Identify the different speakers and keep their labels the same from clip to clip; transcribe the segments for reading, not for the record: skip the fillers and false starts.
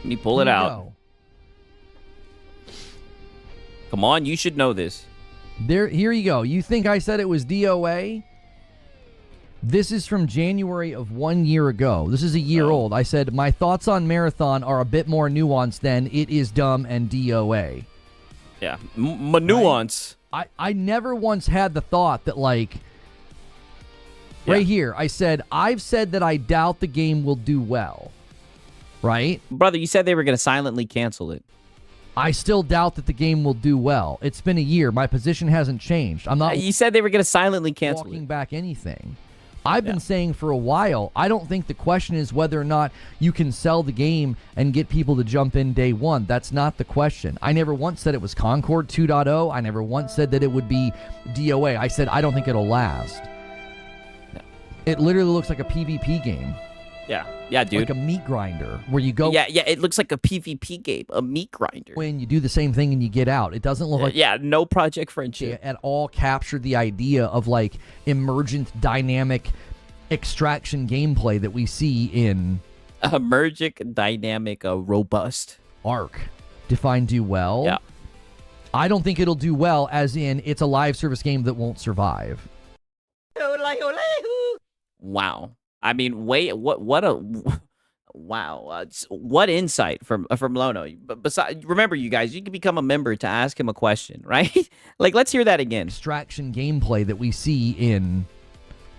Speaker 1: Let me pull it out. Come on, you should know this.
Speaker 2: Here you go. You think I said it was DOA? This is from January of 1 year ago. This is a year old. I said, my thoughts on Marathon are a bit more nuanced than it is dumb and DOA.
Speaker 1: Yeah, nuance.
Speaker 2: I never once had the thought that, like, right here, I said, I've said that I doubt the game will do well. Right?
Speaker 1: Brother, you said they were going to silently cancel it.
Speaker 2: I still doubt that the game will do well. It's been a year. My position hasn't changed. I'm not.
Speaker 1: You said they were going to silently cancel
Speaker 2: walking back anything. I've been saying for a while, I don't think the question is whether or not you can sell the game and get people to jump in day one. That's not the question. I never once said it was Concord 2.0. I never once said that it would be DOA. I said I don't think it'll last.
Speaker 1: No.
Speaker 2: It literally looks like a PvP game.
Speaker 1: Yeah, dude.
Speaker 2: Like a meat grinder where you go.
Speaker 1: Yeah, it looks like a PvP game, a meat grinder.
Speaker 2: When you do the same thing and you get out, it doesn't look like.
Speaker 1: Yeah, no Project Friendship.
Speaker 2: At all captured the idea of like emergent, dynamic extraction gameplay that we see in.
Speaker 1: Emergent, dynamic, robust.
Speaker 2: Arc. Define do well.
Speaker 1: Yeah.
Speaker 2: I don't think it'll do well, as in it's a live service game that won't survive.
Speaker 1: Wow. I mean, wait, what insight from Lono. But besides, remember, you guys, you can become a member to ask him a question, right? Like, let's hear that again.
Speaker 2: Extraction gameplay that we see in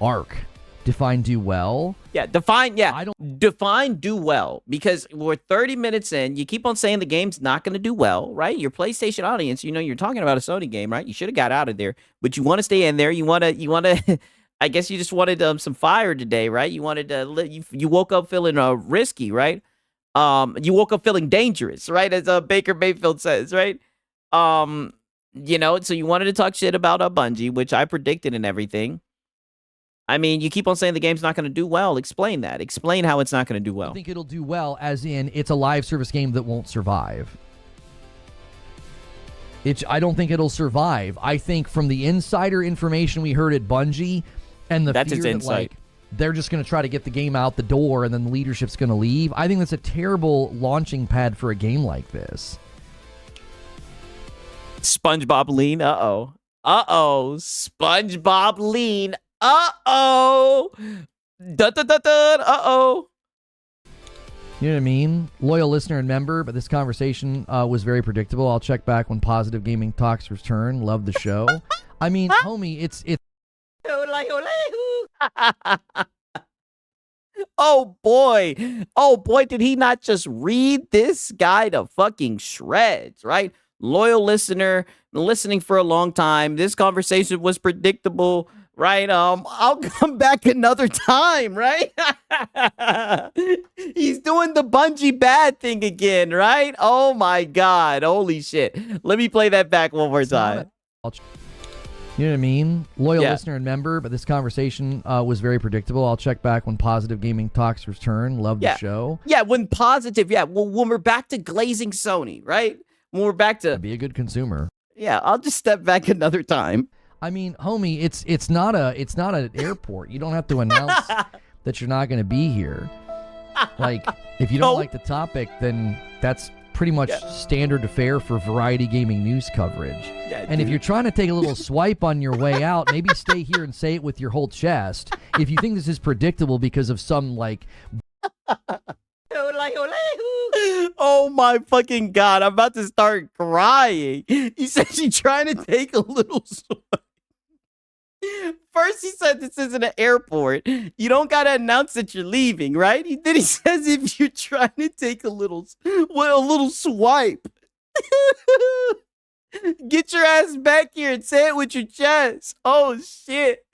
Speaker 2: Arc. Define do well.
Speaker 1: Yeah, define do well, because we're 30 minutes in. You keep on saying the game's not going to do well, right? Your PlayStation audience, you're talking about a Sony game, right? You should have got out of there, but you want to stay in there. You want to. I guess you just wanted some fire today, right? You wanted to. You woke up feeling risky, right? You woke up feeling dangerous, right? As Baker Mayfield says, right? So you wanted to talk shit about Bungie, which I predicted and everything. I mean, you keep on saying the game's not going to do well. Explain that. Explain how it's not going to do well.
Speaker 2: I think it'll do well, as in it's a live service game that won't survive. I don't think it'll survive. I think from the insider information we heard at Bungie. And the fear that, like, they're just going to try to get the game out the door and then the leadership's going to leave. I think that's a terrible launching pad for a game like this.
Speaker 1: SpongeBob lean. Uh-oh. SpongeBob lean. Uh-oh. Dun-dun-dun-dun. Uh-oh.
Speaker 2: You know what I mean? Loyal listener and member, but this conversation was very predictable. I'll check back when Positive Gaming Talks return. Love the show. I mean, homie, it's...
Speaker 1: Oh boy, did he not just read this guy to fucking shreds, right? Loyal listener, listening for a long time. This conversation was predictable, right? I'll come back another time, right? He's doing the Bungie bad thing again, right? Oh my God, holy shit. Let me play that back one more time.
Speaker 2: You know what I mean? Loyal listener and member, but this conversation was very predictable. I'll check back when Positive Gaming Talks return. Love the show.
Speaker 1: Yeah, when Positive, when we're back to glazing Sony, right? When we're back to...
Speaker 2: Be a good consumer.
Speaker 1: Yeah, I'll just step back another time.
Speaker 2: I mean, homie, it's not an airport. You don't have to announce that you're not going to be here. Like, if you don't like the topic, then that's pretty much standard fare for variety gaming news coverage. Yeah, and if you're trying to take a little swipe on your way out, maybe stay here and say it with your whole chest. If you think this is predictable because of some, like...
Speaker 1: Oh my fucking God, I'm about to start crying. He said she's trying to take a little swipe. First he said this isn't an airport. You don't got to announce that you're leaving, right? Then he says if you're trying to take a little swipe. Get your ass back here and say it with your chest. Oh, shit.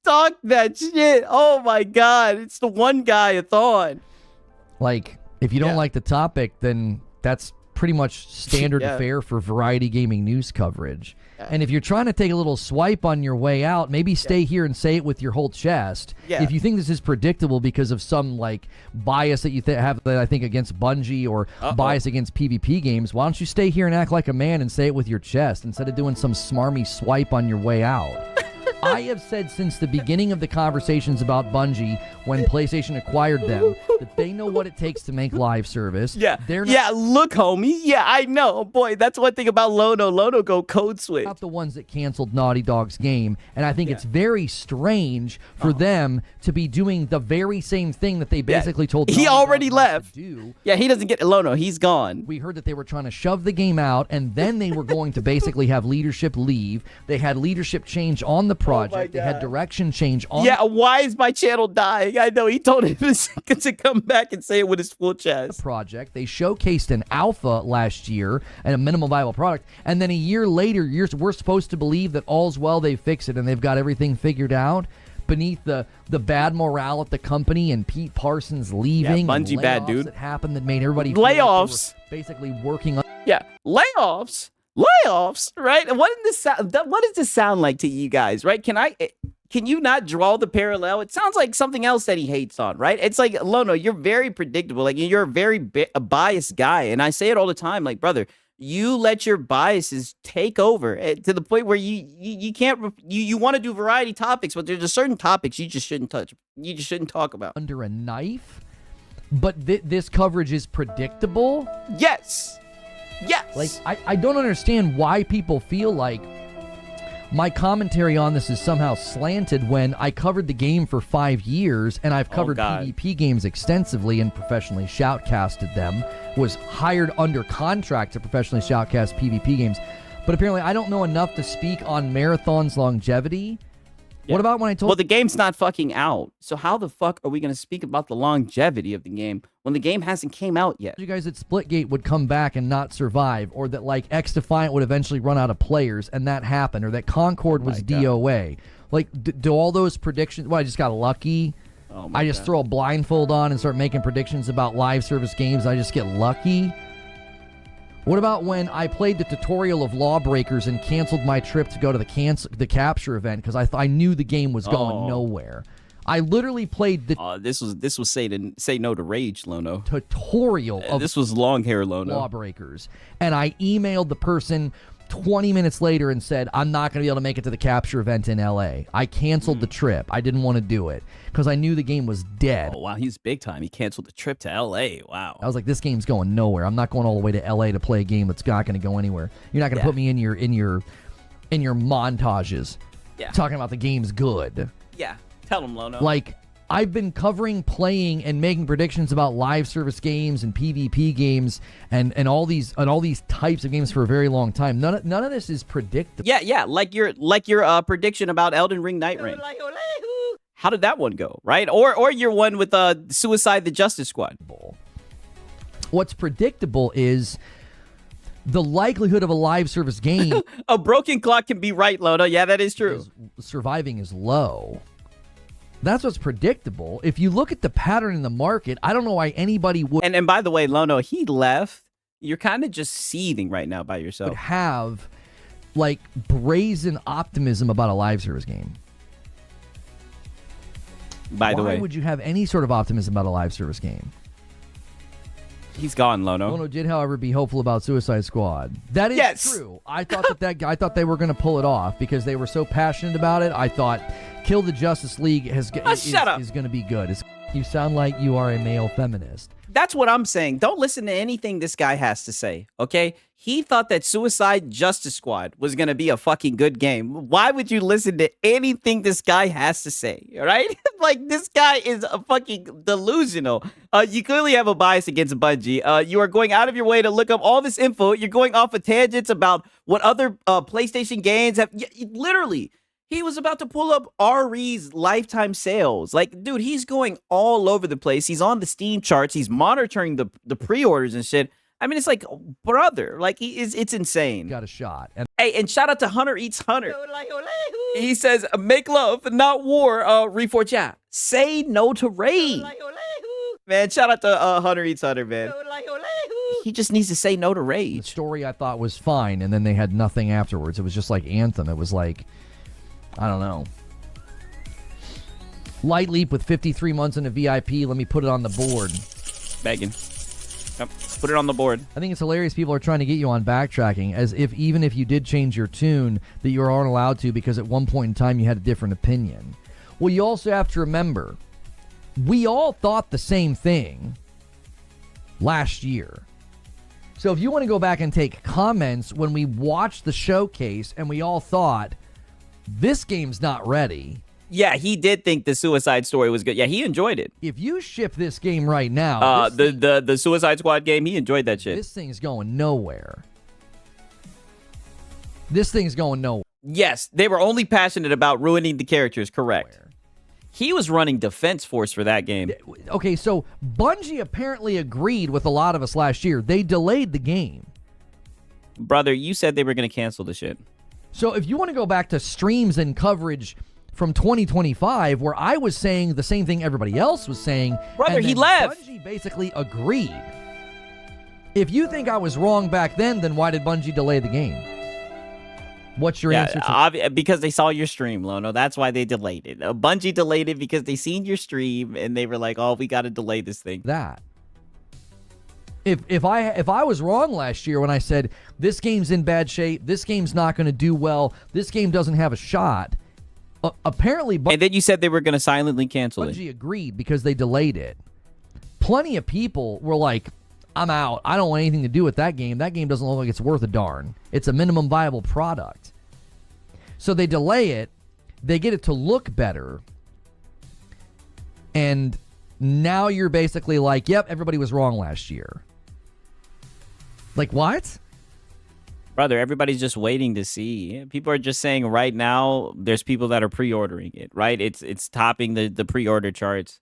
Speaker 1: Talk that shit. Oh, my God. It's the one guy, a thon.
Speaker 2: Like, if you don't like the topic, then that's pretty much standard fare for variety gaming news coverage. And if you're trying to take a little swipe on your way out, maybe stay here and say it with your whole chest. If you think this is predictable because of some, like, bias that you have, that I think, against Bungie or bias against PvP games, why don't you stay here and act like a man and say it with your chest instead of doing some smarmy swipe on your way out? I have said since the beginning of the conversations about Bungie, when PlayStation acquired them, that they know what it takes to make live service.
Speaker 1: Yeah.
Speaker 2: They're not
Speaker 1: Yeah, look, homie. Yeah, I know. Boy, that's one thing about Lono. Lono go code switch.
Speaker 2: the ones that canceled Naughty Dog's game, and I think it's very strange for them to be doing the very same thing that they basically told
Speaker 1: He
Speaker 2: Naughty
Speaker 1: already
Speaker 2: Dog not
Speaker 1: left.
Speaker 2: to do.
Speaker 1: Yeah, he doesn't get Lono. He's gone.
Speaker 2: We heard that they were trying to shove the game out, and then they were going to basically have leadership leave. They had leadership change on the project. They had direction change on
Speaker 1: Yeah, why is my channel dying? I know he told him to come back and say it with his full chest.
Speaker 2: the project. They showcased an alpha last year and a minimal viable product, and then a year later, we're supposed to believe that all's well, they fix it, and they've got everything figured out. Beneath the bad morale at the company and Pete Parsons leaving,
Speaker 1: Bungie
Speaker 2: and
Speaker 1: bad,
Speaker 2: layoffs
Speaker 1: dude.
Speaker 2: that happened that made everybody feel like they were
Speaker 1: Layoffs.
Speaker 2: basically working on.
Speaker 1: Yeah, layoffs, right? What does this sound like to you guys, right? Can you not draw the parallel? It sounds like something else that he hates on, right? It's like, Lono, you're very predictable. Like, you're a very biased guy, and I say it all the time. Like, brother, you let your biases take over to the point where you can't. You want to do variety topics, but there's just certain topics you just shouldn't touch. You just shouldn't talk about.
Speaker 2: Under a knife, but this coverage is predictable.
Speaker 1: Yes.
Speaker 2: Like, I don't understand why people feel like my commentary on this is somehow slanted when I covered the game for 5 years, and I've covered PvP games extensively and professionally shoutcasted them, was hired under contract to professionally shoutcast PvP games. But apparently I don't know enough to speak on Marathon's longevity.
Speaker 1: Yeah.
Speaker 2: What about when I told
Speaker 1: Well, the game's not fucking out. So how the fuck are we going to speak about the longevity of the game when the game hasn't came out yet?
Speaker 2: you guys that Splitgate would come back and not survive, or that like X Defiant would eventually run out of players and that happened, or that Concord was DOA? Like, do all those predictions? Well, I just got lucky. I just throw a blindfold on and start making predictions about live service games. I just get lucky. What about when I played the tutorial of Lawbreakers and canceled my trip to go to the capture event because I knew the game was going nowhere? I literally played the
Speaker 1: This was say no to rage, Lono.
Speaker 2: tutorial of
Speaker 1: This was long hair, Lono.
Speaker 2: Lawbreakers, and I emailed the person 20 minutes later and said, I'm not going to be able to make it to the capture event in LA. I canceled the trip. I didn't want to do it because I knew the game was dead.
Speaker 1: Oh, wow, he's big time. He canceled the trip to LA. Wow.
Speaker 2: I was like, this game's going nowhere. I'm not going all the way to LA to play a game that's not going to go anywhere. You're not going to put me in your montages talking about the game's good.
Speaker 1: Yeah. Tell him, Lono.
Speaker 2: Like, I've been covering, playing, and making predictions about live service games and PvP games and all these types of games for a very long time. None of this is predictable.
Speaker 1: Yeah. Like your prediction about Elden Ring Night Rain. How did that one go, right? Or your one with Suicide the Justice Squad.
Speaker 2: What's predictable is the likelihood of a live service game
Speaker 1: A broken clock can be right, Lono. Yeah, that is true.
Speaker 2: surviving is low. That's what's predictable. If you look at the pattern in the market, I don't know why anybody would
Speaker 1: And by the way, Lono, he left. You're kind of just seething right now by yourself.
Speaker 2: have like brazen optimism about a live service game.
Speaker 1: By the way,
Speaker 2: Why would you have any sort of optimism about a live service game?
Speaker 1: he's gone, Lono.
Speaker 2: Lono did, however, be hopeful about Suicide Squad. That is true. I thought I thought they were going to pull it off because they were so passionate about it. I thought Kill the Justice League is going to be good. You sound like you are a male feminist.
Speaker 1: That's what I'm saying. Don't listen to anything this guy has to say, okay? He thought that Suicide Justice Squad was going to be a fucking good game. Why would you listen to anything this guy has to say, all right? Like, this guy is a fucking delusional. You clearly have a bias against Bungie. You are going out of your way to look up all this info. You're going off of tangents about what other PlayStation games have. Literally, he was about to pull up RE's lifetime sales. Like, dude, he's going all over the place. He's on the Steam charts. He's monitoring the pre-orders and shit. I mean, it's like, brother, like, it's insane.
Speaker 2: Got a shot.
Speaker 1: Hey, and shout out to Hunter Eats Hunter. He says, make love, not war, Reforge. Yeah. Say no to raid. Man, shout out to Hunter Eats Hunter, man. He just needs to say no to
Speaker 2: The
Speaker 1: rage.
Speaker 2: story I thought was fine, and then they had nothing afterwards. It was just like Anthem. It was like, I don't know. Light Leap with 53 months in a VIP. Let me put it on the board.
Speaker 1: Begging. Yep. Put it on the board.
Speaker 2: I think it's hilarious people are trying to get you on backtracking as if even if you did change your tune that you aren't allowed to because at one point in time you had a different opinion. Well, you also have to remember, we all thought the same thing last year. So if you want to go back and take comments when we watched the showcase and we all thought, this game's not ready.
Speaker 1: Yeah, he did think the Suicide Story was good. Yeah, he enjoyed it.
Speaker 2: If you ship this game right now,
Speaker 1: the Suicide Squad game, he enjoyed that shit.
Speaker 2: This thing's going nowhere. This thing's going nowhere.
Speaker 1: Yes, they were only passionate about ruining the characters, correct. He was running Defense Force for that game.
Speaker 2: Okay, so Bungie apparently agreed with a lot of us last year. They delayed the game.
Speaker 1: Brother, you said they were going to cancel the shit.
Speaker 2: So if you want to go back to streams and coverage from 2025, where I was saying the same thing everybody else was saying.
Speaker 1: Brother,
Speaker 2: and
Speaker 1: he left.
Speaker 2: Bungie basically agreed. If you think I was wrong back then why did Bungie delay the game? What's your answer to
Speaker 1: because they saw your stream, Lono. That's why they delayed it. Bungie delayed it because they seen your stream and they were like, oh, we got to delay this thing.
Speaker 2: That. If I was wrong last year when I said this game's in bad shape, this game's not going to do well, this game doesn't have a shot, apparently...
Speaker 1: And then you said they were going to silently cancel it.
Speaker 2: Bungie agreed because they delayed it. Plenty of people were like, I'm out. I don't want anything to do with that game. That game doesn't look like it's worth a darn. It's a minimum viable product. So they delay it. They get it to look better. And now you're basically like, yep, everybody was wrong last year. Like, what?
Speaker 1: Brother, everybody's just waiting to see. People are just saying right now there's people that are pre-ordering it, right? It's topping the pre-order charts.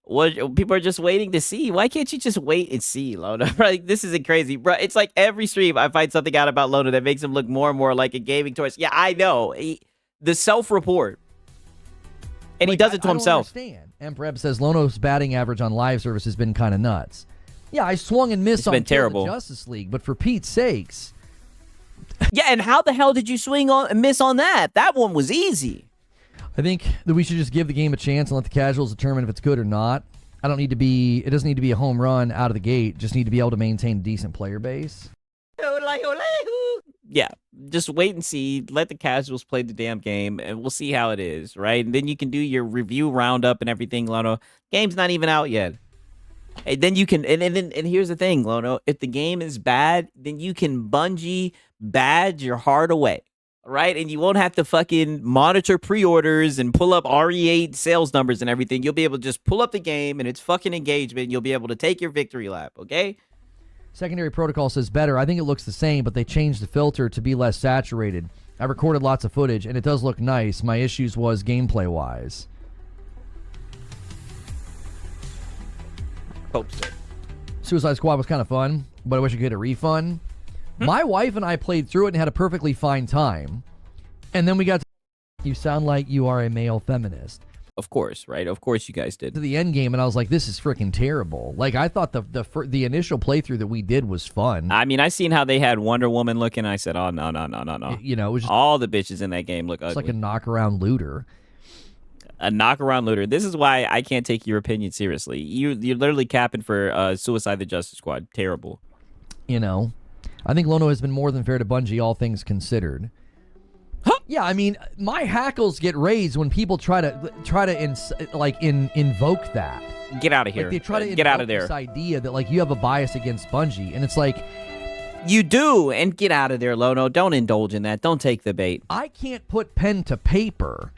Speaker 1: What people are just waiting to see. Why can't you just wait and see, Lono? Like, this isn't crazy, bro. It's like every stream I find something out about Lono that makes him look more and more like a gaming tourist. Yeah, I know. The self-report. And he does it to himself.
Speaker 2: I don't understand. Empreb says Lono's batting average on live service has been kind of nuts. Yeah, I swung and missed on
Speaker 1: terrible.
Speaker 2: Justice League, but for Pete's sakes.
Speaker 1: Yeah, and how the hell did you swing on and miss on that? That one was easy.
Speaker 2: I think that we should just give the game a chance and let the casuals determine if it's good or not. It doesn't need to be a home run out of the gate. Just need to be able to maintain a decent player base.
Speaker 1: Yeah, just wait and see. Let the casuals play the damn game, and we'll see how it is, right? And then you can do your review roundup and everything, Lono. Game's not even out yet. And then you can, and here's the thing, Lono. If the game is bad, then you can Bungie badge your heart away, right? And you won't have to fucking monitor pre-orders and pull up RE8 sales numbers and everything. You'll be able to just pull up the game and it's fucking engagement. And you'll be able to take your victory lap, okay?
Speaker 2: Secondary Protocol says better. I think it looks the same, but they changed the filter to be less saturated. I recorded lots of footage, and it does look nice. My issues was gameplay-wise.
Speaker 1: Hope so.
Speaker 2: Suicide Squad was kind of fun, but I wish I could get a refund. My wife and I played through it and had a perfectly fine time. And then we got to... You sound like you are a male feminist.
Speaker 1: Of course, right? Of course you guys did.
Speaker 2: To the end game, and I was like, this is freaking terrible. Like, I thought the initial playthrough that we did was fun.
Speaker 1: I mean, I seen how they had Wonder Woman looking. I said, oh, no.
Speaker 2: You know, it was just...
Speaker 1: All the bitches in that game look ugly.
Speaker 2: It's like a knock-around looter.
Speaker 1: A knock-around looter. This is why I can't take your opinion seriously. You're literally capping for Suicide the Justice Squad. Terrible.
Speaker 2: You know, I think Lono has been more than fair to Bungie, all things considered. Huh? Yeah, I mean, my hackles get raised when people try to invoke that.
Speaker 1: Get out of here.
Speaker 2: Like they try to
Speaker 1: get out of there.
Speaker 2: This idea that like you have a bias against Bungie, and it's like
Speaker 1: you do, and get out of there, Lono. Don't indulge in that. Don't take the bait.
Speaker 2: I can't put pen to paper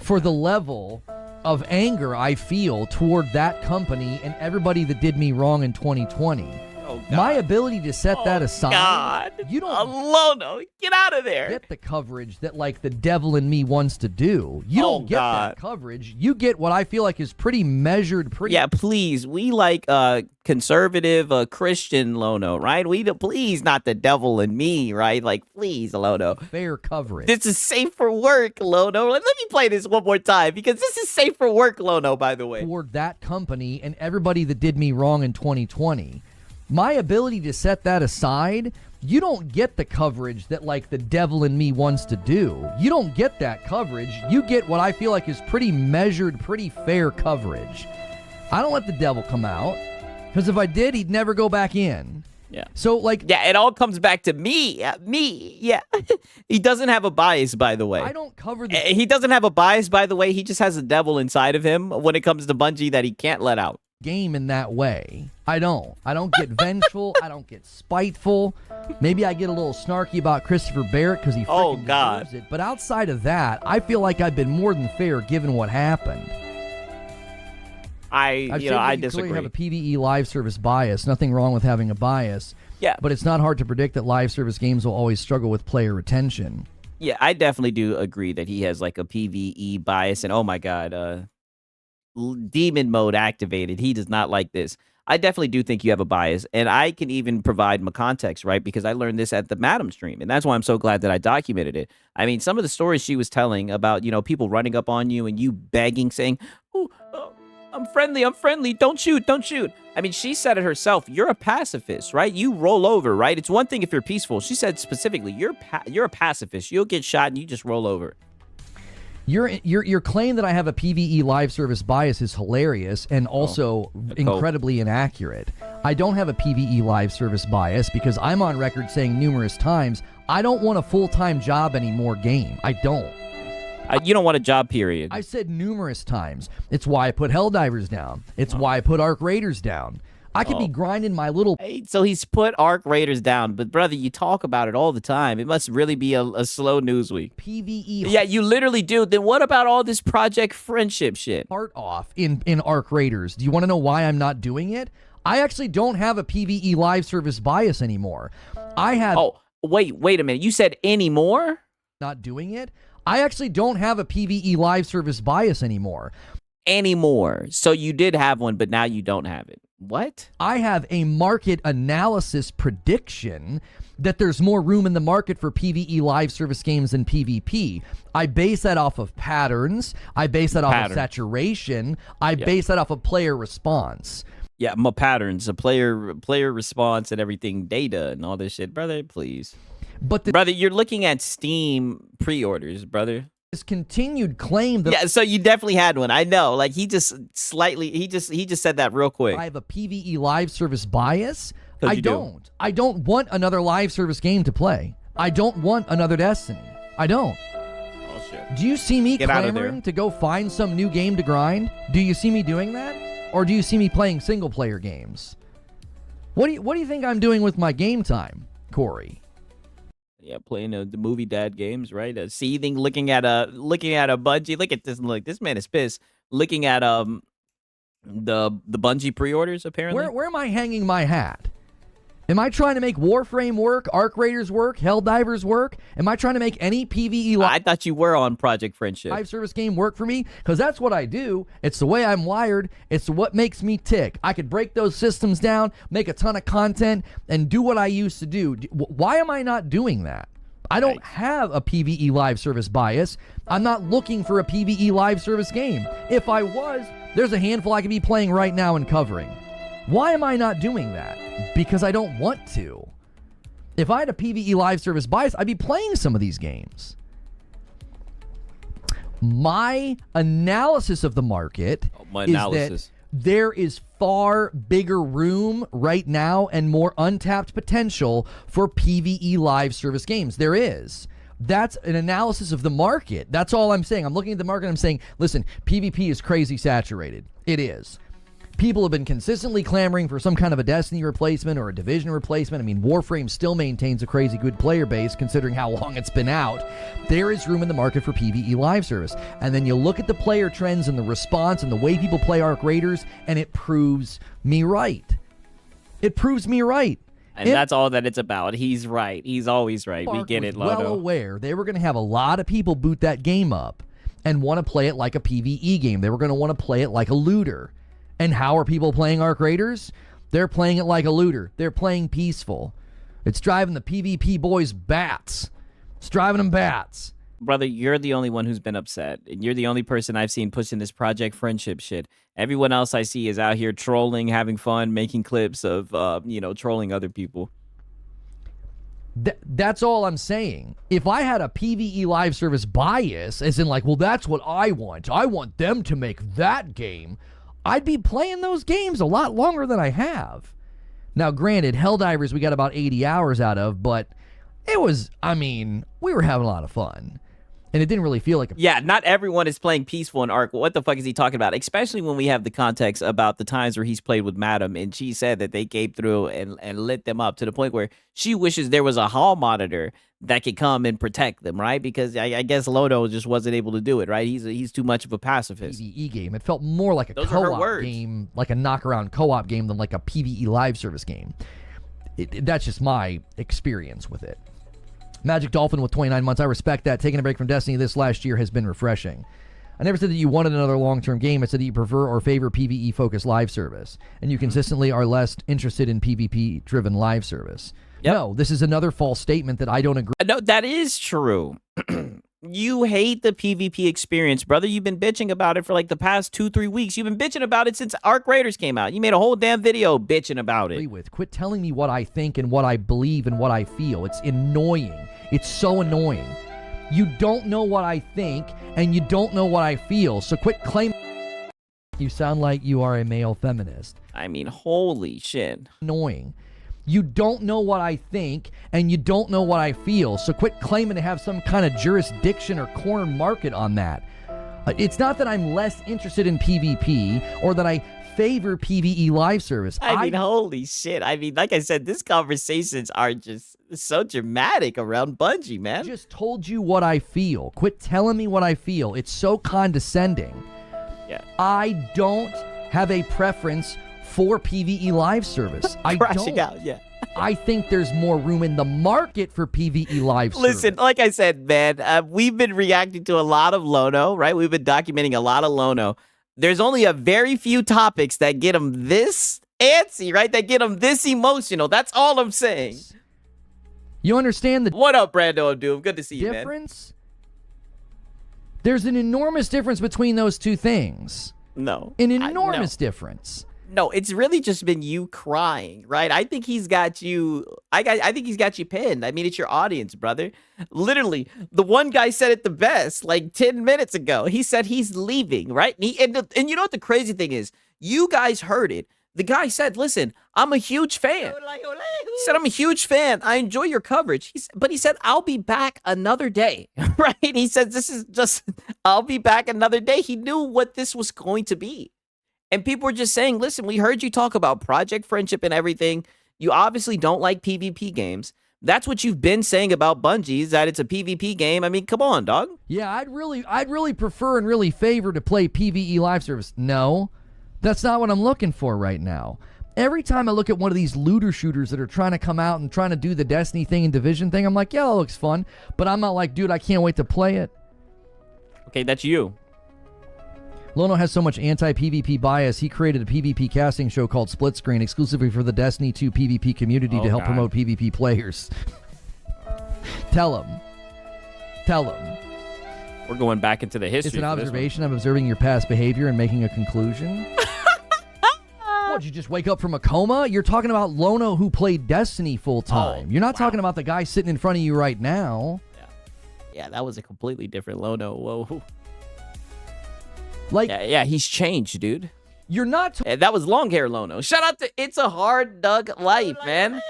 Speaker 2: for the level of anger I feel toward that company and everybody that did me wrong in 2020. My ability to set that aside.
Speaker 1: God.
Speaker 2: You don't
Speaker 1: Lono, get out of there.
Speaker 2: Get the coverage that like the devil in me wants to do. You don't get that coverage. You get what I feel like is pretty measured,
Speaker 1: Yeah, please. We like conservative Christian Lono, right? Please, not the devil in me, right? Like, please, Lono.
Speaker 2: Fair coverage.
Speaker 1: This is safe for work, Lono. Let me play this one more time because this is safe for work, Lono, by the way.
Speaker 2: Toward that company and everybody that did me wrong in 2020. My ability to set that aside, you don't get the coverage that like the devil in me wants to do. You don't get that coverage. You get what I feel like is pretty measured, pretty fair coverage. I don't let the devil come out. Because if I did, he'd never go back in.
Speaker 1: Yeah.
Speaker 2: So, like...
Speaker 1: Yeah, it all comes back to me. Me. Yeah. He doesn't have a bias, by the way.
Speaker 2: I don't cover the...
Speaker 1: He doesn't have a bias, by the way. He just has a devil inside of him when it comes to Bungie that he can't let out.
Speaker 2: Game in that way. I don't get vengeful. I don't get spiteful. Maybe I get a little snarky about Christopher Barrett because he freaking deserves it. But outside of that, I feel like I've been more than fair given what happened.
Speaker 1: I disagree.
Speaker 2: You have a PvE live service bias. Nothing wrong with having a bias.
Speaker 1: Yeah.
Speaker 2: But it's not hard to predict that live service games will always struggle with player retention.
Speaker 1: Yeah, I definitely do agree that he has like a PvE bias. And oh my God, demon mode activated. He does not like this. I definitely do think you have a bias, and I can even provide my context, right? Because I learned this at the Madam stream, and that's why I'm so glad that I documented it. I mean, some of the stories she was telling about, people running up on you and you begging, saying, "Oh, I'm friendly, don't shoot. I mean, she said it herself. You're a pacifist, right? You roll over, right? It's one thing if you're peaceful. She said specifically, you're a pacifist. You'll get shot and you just roll over.
Speaker 2: Your claim that I have a PvE live service bias is hilarious and also incredibly inaccurate. I don't have a PvE live service bias because I'm on record saying numerous times I don't want a full-time job anymore game. I don't.
Speaker 1: You don't want a job, period.
Speaker 2: I said numerous times. It's why I put Helldivers down. It's why I put Arc Raiders down. I could be grinding my little...
Speaker 1: Hey, so he's put Arc Raiders down, but brother, you talk about it all the time. It must really be a slow news week.
Speaker 2: PvE...
Speaker 1: Yeah, you literally do. Then what about all this Project Friendship shit?
Speaker 2: Part off in Arc Raiders. Do you want to know why I'm not doing it? I actually don't have a PvE live service bias anymore. I have...
Speaker 1: Oh, wait a minute. You said anymore?
Speaker 2: Not doing it? I actually don't have a PvE live service bias anymore.
Speaker 1: Anymore. So you did have one, but now you don't have it. What?
Speaker 2: I have a market analysis prediction that there's more room in the market for PvE live service games than PvP. I base that off of patterns. I base that off of saturation. I base that off of player response.
Speaker 1: Yeah, my patterns, a player response and everything, data and all this shit. Brother, please. But brother, you're looking at Steam pre-orders, brother.
Speaker 2: This continued claim that
Speaker 1: so you definitely had one. I know. Like he just said that real quick.
Speaker 2: I have a PvE live service bias. I don't want another live service game to play. I don't want another Destiny. I don't.
Speaker 1: Oh shit.
Speaker 2: Do you see me clamoring to go find some new game to grind? Do you see me doing that? Or do you see me playing single player games? What do you think I'm doing with my game time, Corey?
Speaker 1: Yeah, playing the movie dad games, right? Seething, looking at a Bungie. Look at this. Look, this man is pissed. Looking at the Bungie pre-orders. Apparently,
Speaker 2: where am I hanging my hat? Am I trying to make Warframe work, Arc Raiders work, Helldivers work? Am I trying to make any PvE
Speaker 1: I thought you were on Project Friendship
Speaker 2: live service game work for me? Because that's what I do. It's the way I'm wired. It's what makes me tick. I could break those systems down, make a ton of content, and do what I used to do. Why am I not doing that? I don't have a PvE live service bias. I'm not looking for a PvE live service game. If I was, there's a handful I could be playing right now and covering. Why am I not doing that? Because I don't want to. If I had a PvE live service bias, I'd be playing some of these games. My analysis of the market is that there is far bigger room right now and more untapped potential for PvE live service games. There is. That's an analysis of the market. That's all I'm saying. I'm looking at the market and I'm saying, listen, PvP is crazy saturated. It is. People have been consistently clamoring for some kind of a Destiny replacement or a Division replacement. I mean, Warframe still maintains a crazy good player base considering how long it's been out. There is room in the market for PvE live service. And then you look at the player trends and the response and the way people play Arc Raiders, and it proves me right. It proves me right.
Speaker 1: And that's all that it's about. He's right. He's always right. We get it, Lodo.
Speaker 2: Well aware they were going to have a lot of people boot that game up and want to play it like a PvE game. They were going to want to play it like a looter. And how are people playing Arc Raiders? They're playing it like a looter. They're playing peaceful. It's driving the PvP boys bats. It's driving them bats.
Speaker 1: Brother, you're the only one who's been upset. And you're the only person I've seen pushing this Project Friendship shit. Everyone else I see is out here trolling, having fun, making clips of, trolling other people.
Speaker 2: That's all I'm saying. If I had a PvE live service bias, as in like, well, that's what I want. I want them to make that game. I'd be playing those games a lot longer than I have. Now, granted, Helldivers we got about 80 hours out of, but it was, we were having a lot of fun. And it didn't really feel like
Speaker 1: Yeah, not everyone is playing peaceful in Ark. What the fuck is he talking about? Especially when we have the context about the times where he's played with Madam, and she said that they came through and lit them up to the point where she wishes there was a hall monitor that could come and protect them, right? Because I guess Lodo just wasn't able to do it, right? He's too much of a pacifist.
Speaker 2: PvE game. It felt more like a co-op game, like a knockaround co-op game than like a PvE live service game. That's just my experience with it. Magic Dolphin with 29 months. I respect that. Taking a break from Destiny this last year has been refreshing. I never said that you wanted another long-term game. I said that you prefer or favor PvE-focused live service. And you consistently are less interested in PvP-driven live service. Yep. No, this is another false statement that I don't agree.
Speaker 1: No, that is true. You hate the PvP experience, brother. You've been bitching about it for like the past 2-3 weeks. You've been bitching about it since Ark Raiders came out. You made a whole damn video bitching about it.
Speaker 2: Quit telling me what I think and what I believe and what I feel. It's annoying. It's so annoying. You don't know what I think and you don't know what I feel. So quit claiming. You sound like you are a male feminist.
Speaker 1: Holy shit.
Speaker 2: Annoying. You don't know what I think, and you don't know what I feel, so quit claiming to have some kind of jurisdiction or corner market on that. It's not that I'm less interested in PvP or that I favor PvE live service.
Speaker 1: Holy shit. Like I said, these conversations are just so dramatic around Bungie, man.
Speaker 2: I just told you what I feel. Quit telling me what I feel. It's so condescending.
Speaker 1: Yeah.
Speaker 2: I don't have a preference for PvE live service. I don't.
Speaker 1: Out, yeah.
Speaker 2: I think there's more room in the market for PvE live service.
Speaker 1: Listen, like I said, man, we've been reacting to a lot of Lono, right? We've been documenting a lot of Lono. There's only a very few topics that get him this antsy, right? That get him this emotional. That's all I'm saying.
Speaker 2: You understand the
Speaker 1: What up, Brando of Doom? Good to see you, man.
Speaker 2: Difference? There's an enormous difference between those two things.
Speaker 1: No.
Speaker 2: An enormous difference.
Speaker 1: No, it's really just been you crying, right? I think he's got you. I think he's got you pinned. It's your audience, brother. Literally, the one guy said it the best, like 10 minutes ago. He said he's leaving, right? And you know what the crazy thing is? You guys heard it. The guy said, "Listen, I'm a huge fan." He said, "I'm a huge fan. I enjoy your coverage." But he said, "I'll be back another day," right? He said, "This is just, I'll be back another day." He knew what this was going to be. And people were just saying, listen, we heard you talk about Project Friendship and everything. You obviously don't like PvP games. That's what you've been saying about Bungie, is that it's a PvP game. Come on, dog.
Speaker 2: Yeah, I'd really prefer and really favor to play PvE live service. No, that's not what I'm looking for right now. Every time I look at one of these looter shooters that are trying to come out and trying to do the Destiny thing and Division thing, I'm like, yeah, that looks fun. But I'm not like, dude, I can't wait to play it.
Speaker 1: Okay, that's you.
Speaker 2: Lono has so much anti-PvP bias, he created a PvP casting show called Split Screen exclusively for the Destiny 2 PvP community to help promote PvP players. Tell him.
Speaker 1: We're going back into the history.
Speaker 2: It's an observation. I'm observing your past behavior and making a conclusion. What, did you just wake up from a coma? You're talking about Lono who played Destiny full time. You're not talking about the guy sitting in front of you right now.
Speaker 1: Yeah, that was a completely different Lono. Whoa.
Speaker 2: Like,
Speaker 1: yeah, he's changed, dude.
Speaker 2: You're not.
Speaker 1: That was long hair Lono. Shout out to It's a Hard Dug Life, man.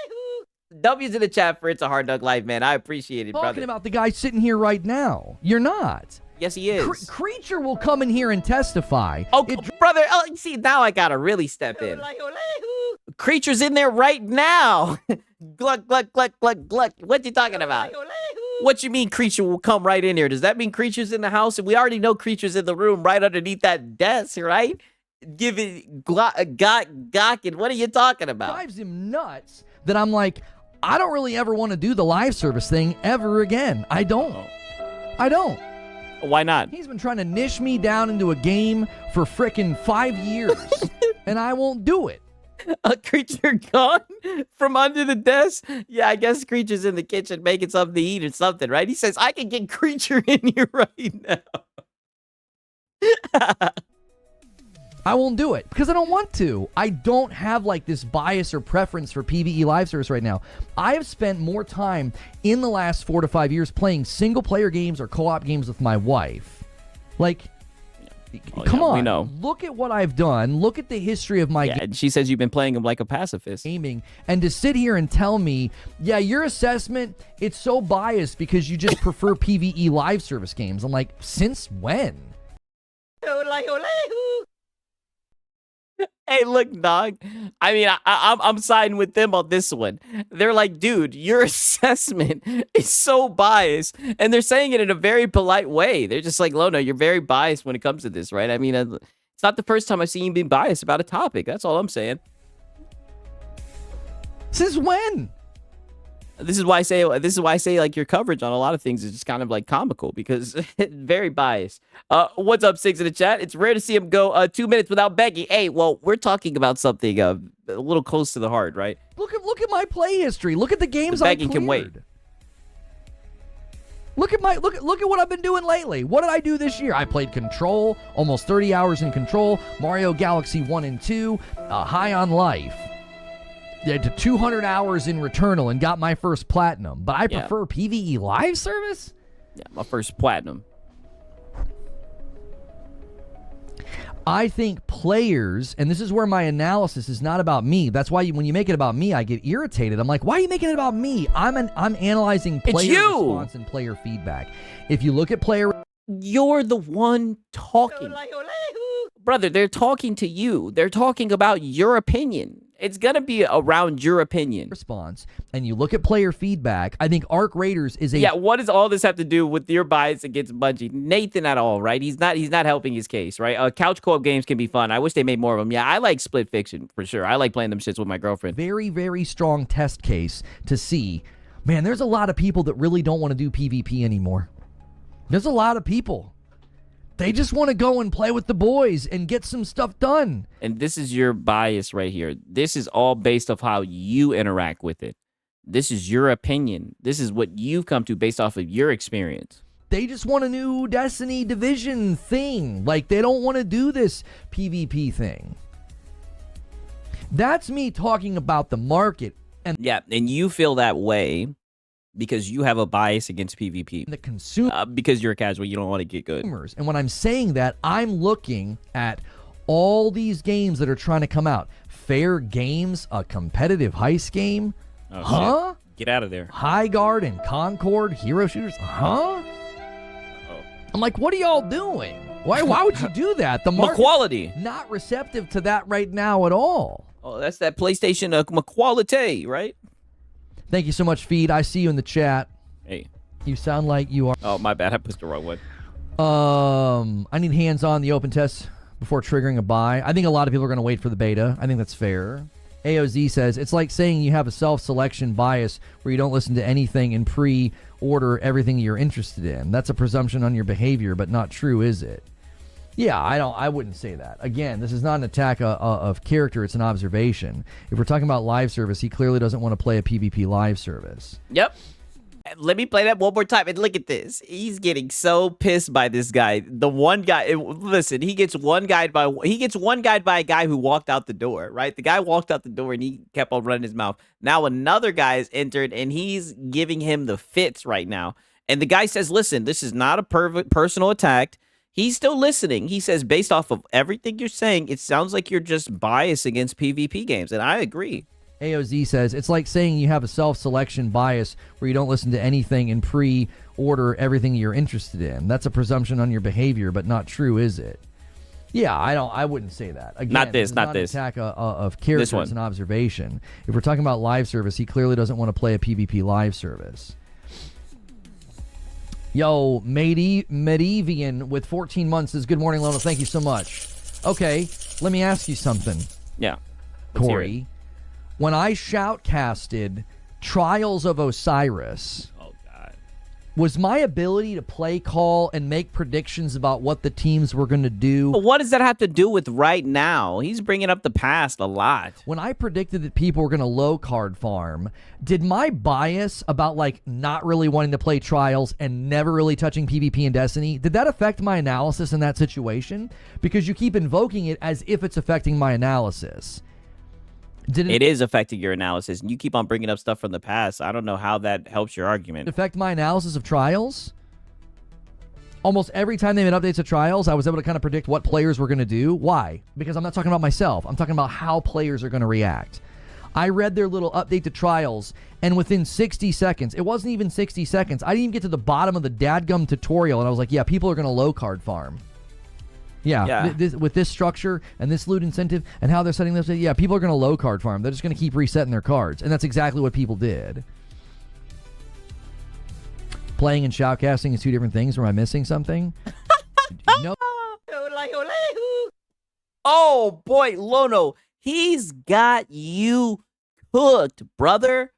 Speaker 1: W's in the chat for It's a Hard Dug Life, man. I appreciate it, brother.
Speaker 2: Talking about the guy sitting here right now. You're not.
Speaker 1: Yes, he is.
Speaker 2: Creature will come in here and testify.
Speaker 1: Oh, brother. See, now I gotta really step in. Creature's in there right now. Gluck, gluck, gluck, gluck, gluck. What you talking about? What you mean Creature will come right in here? Does that mean Creature's in the house? And we already know Creature's in the room right underneath that desk, right? Give it gawking. What are you talking about?
Speaker 2: It drives him nuts that I'm like, I don't really ever want to do the live service thing ever again. I don't.
Speaker 1: Why not?
Speaker 2: He's been trying to niche me down into a game for frickin' 5 years, and I won't do it.
Speaker 1: A Creature gone from under the desk? Yeah, I guess Creature's in the kitchen making something to eat or something, right? He says, I can get Creature in here right now.
Speaker 2: I won't do it because I don't want to. I don't have like this bias or preference for PvE live service right now. I have spent more time in the last 4 to 5 years playing single player games or co-op games with my wife. Like, Come on.
Speaker 1: We know.
Speaker 2: Look at what I've done. Look at the history of my
Speaker 1: Yeah, and she says you've been playing him like a pacifist.
Speaker 2: gaming. And to sit here and tell me, yeah, your assessment, it's so biased because you just prefer PvE live service games. I'm like, since when?
Speaker 1: Hey, look, dog. I mean, I'm siding with them on this one. They're like, dude, your assessment is so biased, and they're saying it in a very polite way. They're just like, Lona, you're very biased when it comes to this, right? I mean, it's not the first time I've seen you be biased about a topic. That's all I'm saying.
Speaker 2: Since when?
Speaker 1: This is why I say like your coverage on a lot of things is just kind of like comical because it's very biased. What's up, Six in the chat? It's rare to see him go 2 minutes without begging. Hey, well, we're talking about something a little close to the heart, right?
Speaker 2: Look at my play history. Look at the games
Speaker 1: The
Speaker 2: I
Speaker 1: begging
Speaker 2: cleared.
Speaker 1: can wait.
Speaker 2: Look at what I've been doing lately. What did I do this year? I played Control, almost 30 hours in Control, Mario Galaxy 1 and 2, High on Life. To 200 hours in Returnal and got my first platinum. But I prefer PvE live service?
Speaker 1: Yeah, my first platinum.
Speaker 2: I think players, and this is where my analysis is not about me. That's why when you make it about me, I get irritated. I'm like, why are you making it about me? I'm analyzing player response and player feedback. If you look at player...
Speaker 1: You're the one talking. Brother, they're talking to you. They're talking about your opinion. It's going to be around your opinion.
Speaker 2: Response, and you look at player feedback, I think Arc Raiders is a...
Speaker 1: Yeah, what does all this have to do with your bias against Bungie? Nathan at all, right? He's not helping his case, right? Couch co-op games can be fun. I wish they made more of them. Yeah, I like Split Fiction, for sure. I like playing them shits with my girlfriend.
Speaker 2: Very, very strong test case to see, man, there's a lot of people that really don't want to do PvP anymore. There's a lot of people. They just want to go and play with the boys and get some stuff done.
Speaker 1: And this is your bias right here. This is all based off how you interact with it. This is your opinion. This is what you've come to based off of your experience.
Speaker 2: They just want a new Destiny Division thing. Like, they don't want to do this PvP thing. That's me talking about the market. And
Speaker 1: yeah, and you feel that way because you have a bias against PvP.
Speaker 2: The consumer.
Speaker 1: Because you're a casual, you don't want to get good.
Speaker 2: And when I'm saying that, I'm looking at all these games that are trying to come out. Fair Games, a competitive heist game.
Speaker 1: Oh,
Speaker 2: huh?
Speaker 1: Shit. Get out of there.
Speaker 2: High Guard and Concord, hero shooters. Huh?
Speaker 1: Oh.
Speaker 2: I'm like, what are y'all doing? Why would you do that? The market
Speaker 1: quality.
Speaker 2: Not receptive to that right now at all.
Speaker 1: Oh, that's that PlayStation quality, right?
Speaker 2: Thank you so much, Feed. I see you in the chat.
Speaker 1: Hey.
Speaker 2: You sound like you are.
Speaker 1: Oh, my bad. I pushed the wrong one.
Speaker 2: I need hands on the open test before triggering a buy. I think a lot of people are going to wait for the beta. I think that's fair. AOZ says, it's like saying you have a self-selection bias where you don't listen to anything and pre-order everything you're interested in. That's a presumption on your behavior, but not true, is it? Yeah, I wouldn't say that. Again, this is not an attack of character. It's an observation. If we're talking about live service, he clearly doesn't want to play a PvP live service.
Speaker 1: Yep. Let me play that one more time and look at this. He's getting so pissed by this guy. The one guy, listen, he gets one guide by a guy who walked out the door, right? The guy walked out the door and he kept on running his mouth. Now another guy has entered and he's giving him the fits right now. And the guy says, listen, this is not a personal attack. He's still listening. He says, based off of everything you're saying, it sounds like you're just biased against PvP games. And I agree.
Speaker 2: AOZ says, it's like saying you have a self-selection bias where you don't listen to anything and pre-order everything you're interested in. That's a presumption on your behavior, but not true, is it? Yeah, I wouldn't say that. Again,
Speaker 1: not this.
Speaker 2: An attack of character. It's an observation. If we're talking about live service, he clearly doesn't want to play a PvP live service. Yo, Medivian with 14 months says, good morning, Lona. Thank you so much. Okay, let me ask you something.
Speaker 1: Yeah.
Speaker 2: Corey. When I shoutcasted Trials of Osiris,
Speaker 1: oh God,
Speaker 2: was my ability to play call and make predictions about what the teams were going to do?
Speaker 1: But what does that have to do with right now? He's bringing up the past a lot.
Speaker 2: When I predicted that people were going to low card farm, did my bias about like not really wanting to play Trials and never really touching PvP in Destiny, did that affect my analysis in that situation? Because you keep invoking it as if it's affecting my analysis.
Speaker 1: It is affecting your analysis, and you keep on bringing up stuff from the past. I don't know how that helps your argument.
Speaker 2: Affect my analysis of Trials? Almost every time they made updates to trials, I was able to kind of predict what players were going to do. Why? Because I'm not talking about myself. I'm talking about how players are going to react. I read their little update to trials, and within 60 seconds, it wasn't even 60 seconds, I didn't even get to the bottom of the dadgum tutorial, and I was like, yeah, people are going to low card farm. Yeah. With this structure and this loot incentive and how they're setting this, yeah, people are going to low card farm. They're just going to keep resetting their cards, and that's exactly what people did. Playing and shoutcasting is two different things. Am I missing something? No.
Speaker 1: Oh, boy, Lono, he's got you cooked, brother.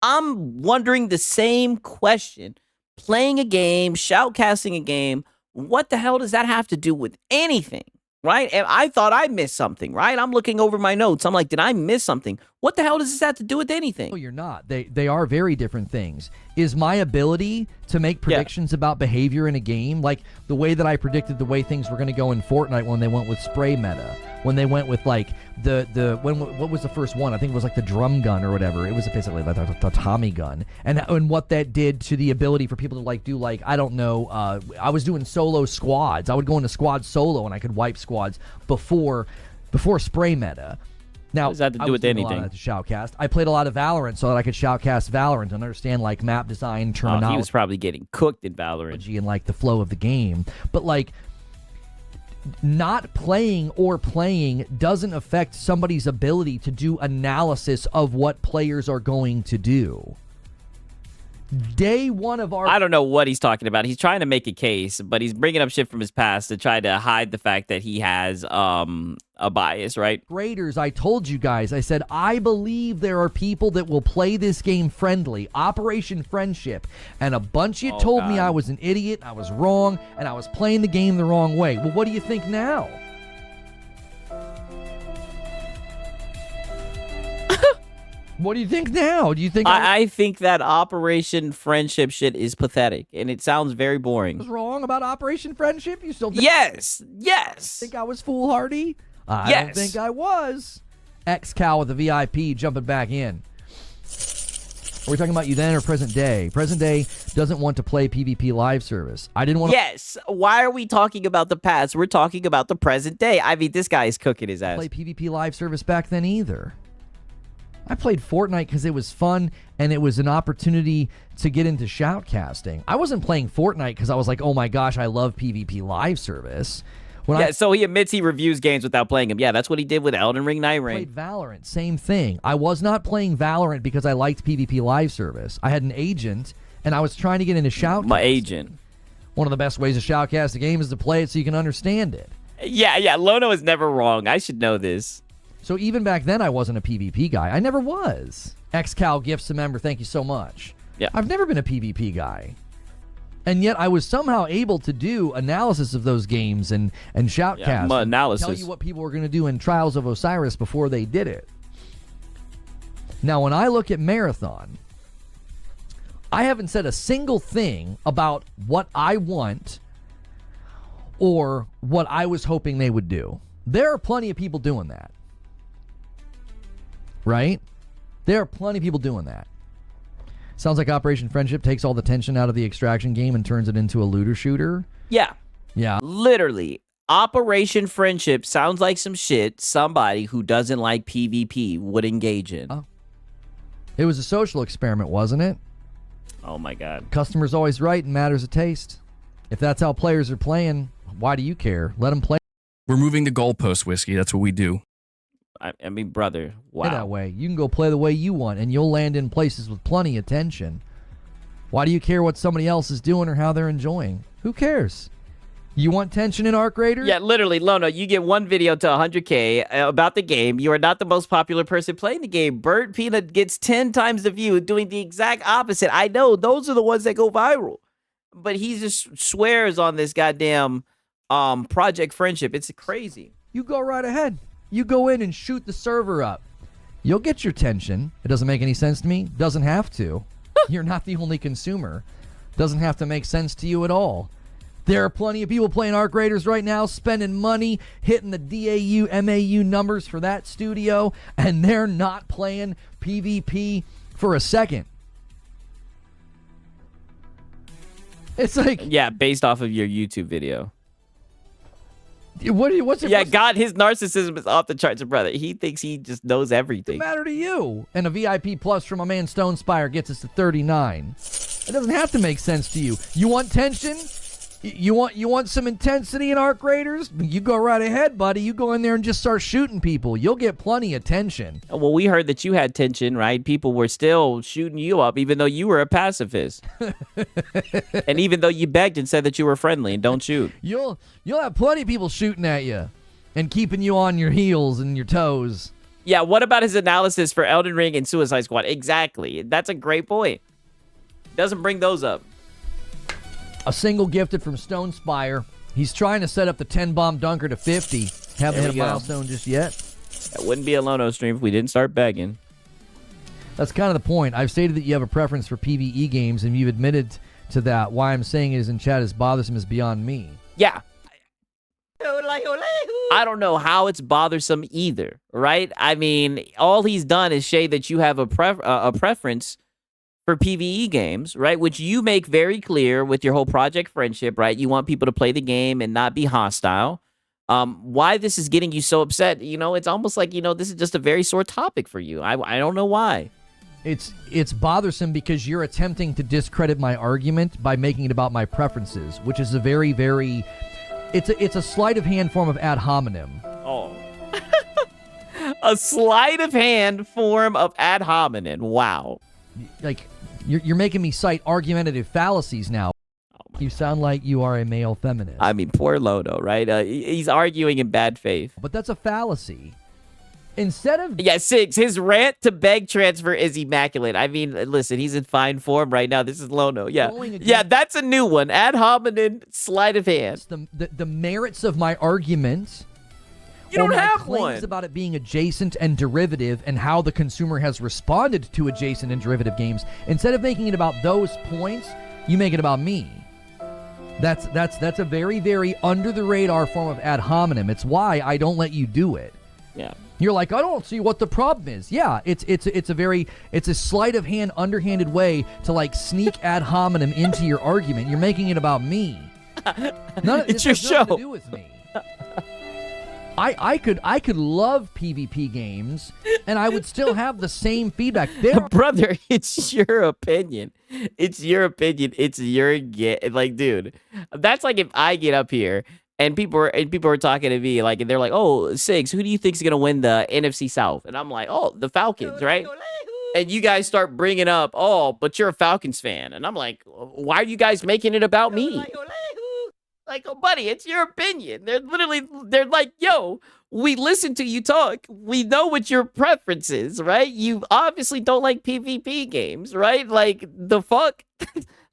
Speaker 1: I'm wondering the same question. Playing a game, shoutcasting a game, what the hell does that have to do with anything, right? And I thought I missed something, right? I'm looking over my notes. I'm like, did I miss something? What the hell does this have to do with anything?
Speaker 2: No, you're not. They are very different things. Is my ability to make predictions about behavior in a game, like the way that I predicted the way things were going to go in Fortnite when they went with spray meta, when they went with like what was the first one? I think it was like the drum gun or whatever. It was basically like the Tommy gun, and what that did to the ability for people to like do like, I don't know. I was doing solo squads. I would go into squad solo and I could wipe squads before spray meta. Now,
Speaker 1: what does that have to do with anything?
Speaker 2: To shoutcast. I played a lot of Valorant so that I could shoutcast Valorant and understand like map design, terminology.
Speaker 1: He was probably getting cooked in Valorant.
Speaker 2: And like the flow of the game. But like not playing or playing doesn't affect somebody's ability to do analysis of what players are going to do. Day one of our...
Speaker 1: I don't know what he's talking about. He's trying to make a case, but he's bringing up shit from his past to try to hide the fact that he has a bias, right?
Speaker 2: Graders, I told you guys, I said, I believe there are people that will play this game friendly. Operation Friendship. And a bunch of you told me I was an idiot, I was wrong, and I was playing the game the wrong way. Well, what do you think now? What do you think now? Do you think
Speaker 1: I think that Operation Friendship shit is pathetic, and it sounds very boring.
Speaker 2: I was wrong about Operation Friendship? You still think
Speaker 1: Yes.
Speaker 2: Think I was foolhardy? I
Speaker 1: Yes.
Speaker 2: don't think I was. X-Cow with the VIP jumping back in. Are we talking about you then or present day? Present day doesn't want to play PvP live service. I didn't want to...
Speaker 1: Yes. Why are we talking about the past? We're talking about the present day. I mean, this guy is cooking his ass.
Speaker 2: Play PvP live service back then either. I played Fortnite because it was fun and it was an opportunity to get into shoutcasting. I wasn't playing Fortnite because I was like, oh my gosh, I love PvP live service.
Speaker 1: So he admits he reviews games without playing them. Yeah, that's what he did with Elden Ring Night Rain.
Speaker 2: Played Valorant, same thing. I was not playing Valorant because I liked PvP live service. I had an agent and I was trying to get into shoutcasting.
Speaker 1: My agent.
Speaker 2: One of the best ways to shoutcast a game is to play it so you can understand it.
Speaker 1: Yeah, Lono is never wrong. I should know this.
Speaker 2: So even back then, I wasn't a PvP guy. I never was. XCal gifts a member. Thank you so much.
Speaker 1: Yeah.
Speaker 2: I've never been a PvP guy. And yet I was somehow able to do analysis of those games and shoutcast.
Speaker 1: Yeah, analysis.
Speaker 2: Tell you what people were going to do in Trials of Osiris before they did it. Now, when I look at Marathon, I haven't said a single thing about what I want or what I was hoping they would do. There are plenty of people doing that. Right? There are plenty of people doing that. Sounds like Operation Friendship takes all the tension out of the extraction game and turns it into a looter shooter.
Speaker 1: Yeah.
Speaker 2: Yeah.
Speaker 1: Literally. Operation Friendship sounds like some shit somebody who doesn't like PvP would engage in.
Speaker 2: Oh. It was a social experiment, wasn't it?
Speaker 1: Oh my God.
Speaker 2: Customer's always right in matters of taste. If that's how players are playing, why do you care? Let them play.
Speaker 3: We're moving the goalpost, Whiskey. That's what we do.
Speaker 1: I mean, brother, wow.
Speaker 2: That way. You can go play the way you want, and you'll land in places with plenty of tension. Why do you care what somebody else is doing or how they're enjoying? Who cares? You want tension in Arc Raider?
Speaker 1: Yeah, literally, Lono, you get one video to 100K about the game. You are not the most popular person playing the game. Bird Peanut gets 10 times the view doing the exact opposite. I know, those are the ones that go viral. But he just swears on this goddamn Project Friendship. It's crazy.
Speaker 2: You go right ahead. You go in and shoot the server up. You'll get your tension. It doesn't make any sense to me. Doesn't have to. You're not the only consumer. Doesn't have to make sense to you at all. There are plenty of people playing Arc Raiders right now, spending money, hitting the DAU, MAU numbers for that studio, and they're not playing PvP for a second. It's like,
Speaker 1: Yeah, based off of your YouTube video.
Speaker 2: what's
Speaker 1: God, his narcissism is off the charts, brother. He thinks he just knows everything.
Speaker 2: the matter to you? And a VIP plus from my man Stone Spire gets us to 39. It doesn't have to make sense to you. You want tension? You want some intensity in Arc Raiders? You go right ahead, buddy. You go in there and just start shooting people. You'll get plenty of tension.
Speaker 1: Well, we heard that you had tension, right? People were still shooting you up, even though you were a pacifist, and even though you begged and said that you were friendly and don't shoot.
Speaker 2: You'll have plenty of people shooting at you and keeping you on your heels and your toes.
Speaker 1: Yeah, what about his analysis for Elden Ring and Suicide Squad? Exactly. That's a great point. Doesn't bring those up.
Speaker 2: A single gifted from Stone Spire. He's trying to set up the 10-bomb dunker to 50. Haven't hit a milestone just yet.
Speaker 1: That wouldn't be a Lono stream if we didn't start begging.
Speaker 2: That's kind of the point. I've stated that you have a preference for PvE games, and you've admitted to that. Why I'm saying it is in chat is bothersome is beyond me.
Speaker 1: Yeah. I don't know how it's bothersome either, right? I mean, all he's done is say that you have a preference for PvE games, right? Which you make very clear with your whole Project Friendship, right? You want people to play the game and not be hostile. Why this is getting you so upset, it's almost like, this is just a very sore topic for you. I don't know why.
Speaker 2: It's bothersome because you're attempting to discredit my argument by making it about my preferences, which is a very, very... It's a sleight of hand form of ad hominem.
Speaker 1: Oh. A sleight of hand form of ad hominem. Wow.
Speaker 2: Like, you're making me cite argumentative fallacies now. You sound like you are a male feminist.
Speaker 1: I mean, poor Lono, right? He's arguing in bad faith.
Speaker 2: But that's a fallacy. Instead of...
Speaker 1: Yeah, 6. His rant to beg transfer is immaculate. I mean, listen, he's in fine form right now. This is Lono. Yeah. Yeah, that's a new one. Ad hominem, sleight of hand.
Speaker 2: The merits of my argument...
Speaker 1: You don't have
Speaker 2: claims
Speaker 1: one.
Speaker 2: About it being adjacent and derivative and how the consumer has responded to adjacent and derivative games. Instead of making it about those points, you make it about me. That's a very, very under the radar form of ad hominem. It's why I don't let you do it.
Speaker 1: Yeah.
Speaker 2: You're like, I don't see what the problem is. Yeah, it's a sleight of hand, underhanded way to like sneak ad hominem into your argument. You're making it about me.
Speaker 1: It's your show.
Speaker 2: To do with me. I could love PvP games, and I would still have the same feedback.
Speaker 1: Brother, it's your opinion. It's your opinion. It's your like, dude. That's like if I get up here and people are talking to me like, and they're like, "Oh, Sigs, who do you think's gonna win the NFC South?" And I'm like, "Oh, the Falcons, right?" And you guys start bringing up, "Oh, but you're a Falcons fan," and I'm like, "Why are you guys making it about me?" Like, oh, buddy, it's your opinion. They're like, yo, we listen to you talk. We know what your preference is, right? You obviously don't like PvP games, right? Like, the fuck?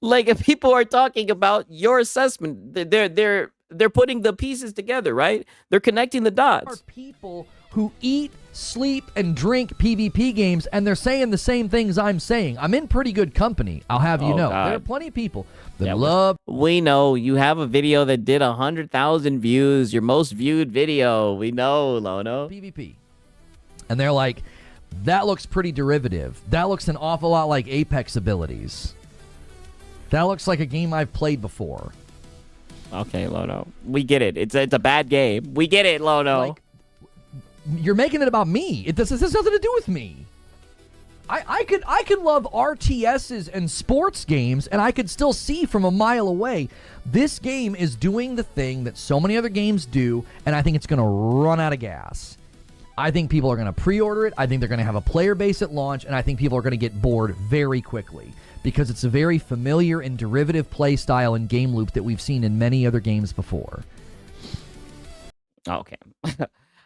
Speaker 1: Like, if people are talking about your assessment, they're putting the pieces together, right? They're connecting the dots.
Speaker 2: There are people who eat, sleep, and drink PvP games, and they're saying the same things I'm saying. I'm in pretty good company, I'll have you know.
Speaker 1: God.
Speaker 2: There are plenty of people that love...
Speaker 1: We know you have a video that did 100,000 views, your most viewed video. We know, Lono.
Speaker 2: PvP. And they're like, that looks pretty derivative. That looks an awful lot like Apex abilities. That looks like a game I've played before.
Speaker 1: Okay, Lono. We get it. It's a bad game. We get it, Lono.
Speaker 2: Like, you're making it about me. This has nothing to do with me. I could love RTSs and sports games, and I could still see from a mile away. This game is doing the thing that so many other games do, and I think it's going to run out of gas. I think people are going to pre-order it. I think they're going to have a player base at launch, and I think people are going to get bored very quickly because it's a very familiar and derivative play style and game loop that we've seen in many other games before.
Speaker 1: Okay.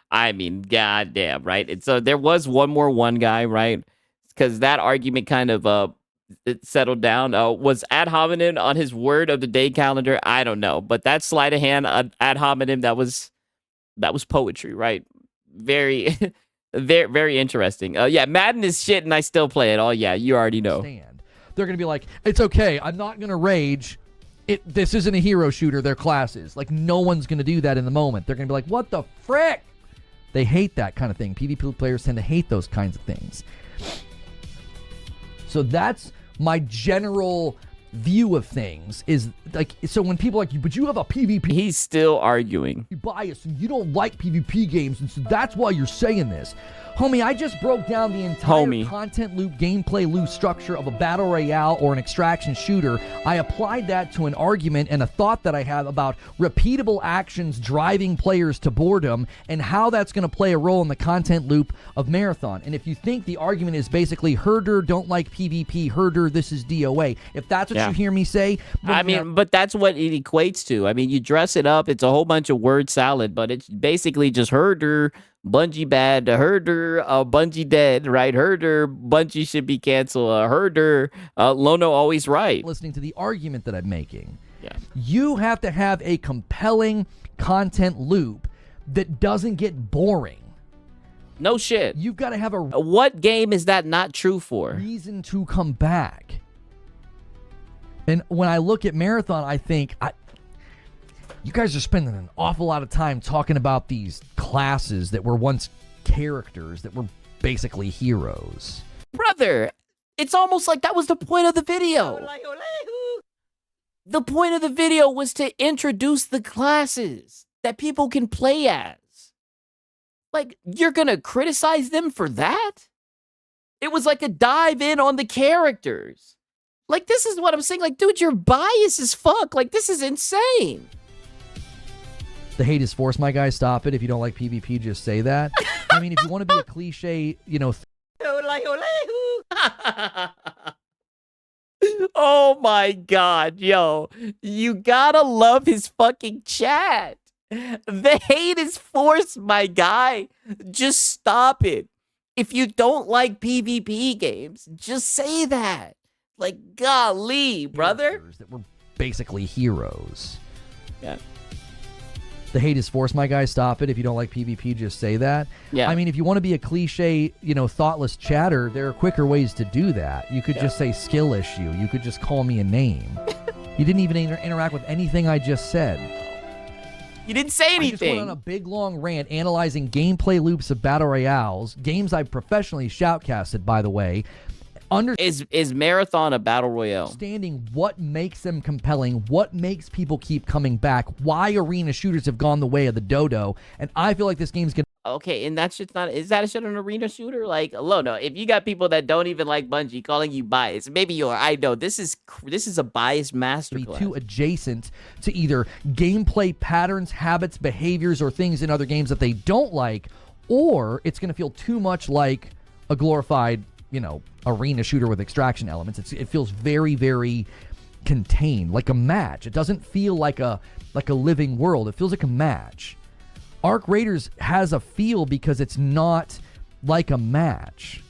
Speaker 1: I mean, goddamn, right? And so there was one guy, right? Because that argument kind of it settled down. Was ad hominem on his word of the day calendar? I don't know, but that sleight of hand ad hominem, that was poetry, right? Very, very, very interesting. Yeah, Madden is shit, and I still play it. Oh yeah, you already know.
Speaker 2: They're gonna be like, it's okay. I'm not gonna rage. This isn't a hero shooter. They're classes. Like, no one's gonna do that in the moment. They're gonna be like, what the frick? They hate that kind of thing. PvP players tend to hate those kinds of things. So that's my general view of things is like, so when people are like, but you have a PvP
Speaker 1: He's still arguing.
Speaker 2: bias and you don't like PvP games, and so that's why you're saying this. Homie, I just broke down the entire content loop, gameplay loop structure of a battle royale or an extraction shooter. I applied that to an argument and a thought that I have about repeatable actions driving players to boredom and how that's going to play a role in the content loop of Marathon. And if you think the argument is basically herder, don't like PvP, herder, this is DOA, if that's what you hear me say.
Speaker 1: I mean, but that's what it equates to. I mean, you dress it up, it's a whole bunch of word salad, but it's basically just herder, Bungie bad, herder, Bungie dead, right? Herder, Bungie should be canceled. Herder, Lono always right.
Speaker 2: Listening to the argument that I'm making.
Speaker 1: Yeah.
Speaker 2: You have to have a compelling content loop that doesn't get boring.
Speaker 1: No shit.
Speaker 2: You've got to have a
Speaker 1: What game is that not true for?
Speaker 2: reason to come back. And when I look at Marathon, I think, you guys are spending an awful lot of time talking about these classes that were once characters that were basically heroes.
Speaker 1: Brother, it's almost like that was the point of the video. The point of the video was to introduce the classes that people can play as. Like, you're gonna criticize them for that? It was like a dive in on the characters. Like, this is what I'm saying. Like, dude, you're biased as fuck. Like, this is insane.
Speaker 2: The hate is forced, my guy. Stop it. If you don't like PvP, just say that. I mean, if you want to be a cliche,
Speaker 1: Oh my God, yo. You gotta love his fucking chat. The hate is forced, my guy. Just stop it. If you don't like PvP games, just say that. Like, golly, brother.
Speaker 2: That were basically heroes.
Speaker 1: Yeah.
Speaker 2: The hate is forced, my guy. Stop it. If you don't like PvP, just say that.
Speaker 1: Yeah.
Speaker 2: I mean, if you want to be a cliche, thoughtless chatter, there are quicker ways to do that. You could just say skill issue. You could just call me a name. You didn't even interact with anything I just said.
Speaker 1: You didn't say anything.
Speaker 2: I just went on a big, long rant analyzing gameplay loops of battle royales, games I've professionally shoutcasted, by the way.
Speaker 1: Is Marathon a battle royale?
Speaker 2: Understanding what makes them compelling, what makes people keep coming back, why arena shooters have gone the way of the dodo, and I feel like this game's gonna.
Speaker 1: Okay, and that shit's not. Is that a shit an arena shooter? Like, no. If you got people that don't even like Bungie calling you biased, maybe you are. I know this is a biased masterclass.
Speaker 2: Be too adjacent to either gameplay patterns, habits, behaviors, or things in other games that they don't like, or it's gonna feel too much like a glorified, arena shooter with extraction elements. It feels very, very contained, like a match. It doesn't feel like a living world. It feels like a match. Arc Raiders has a feel because it's not like a match.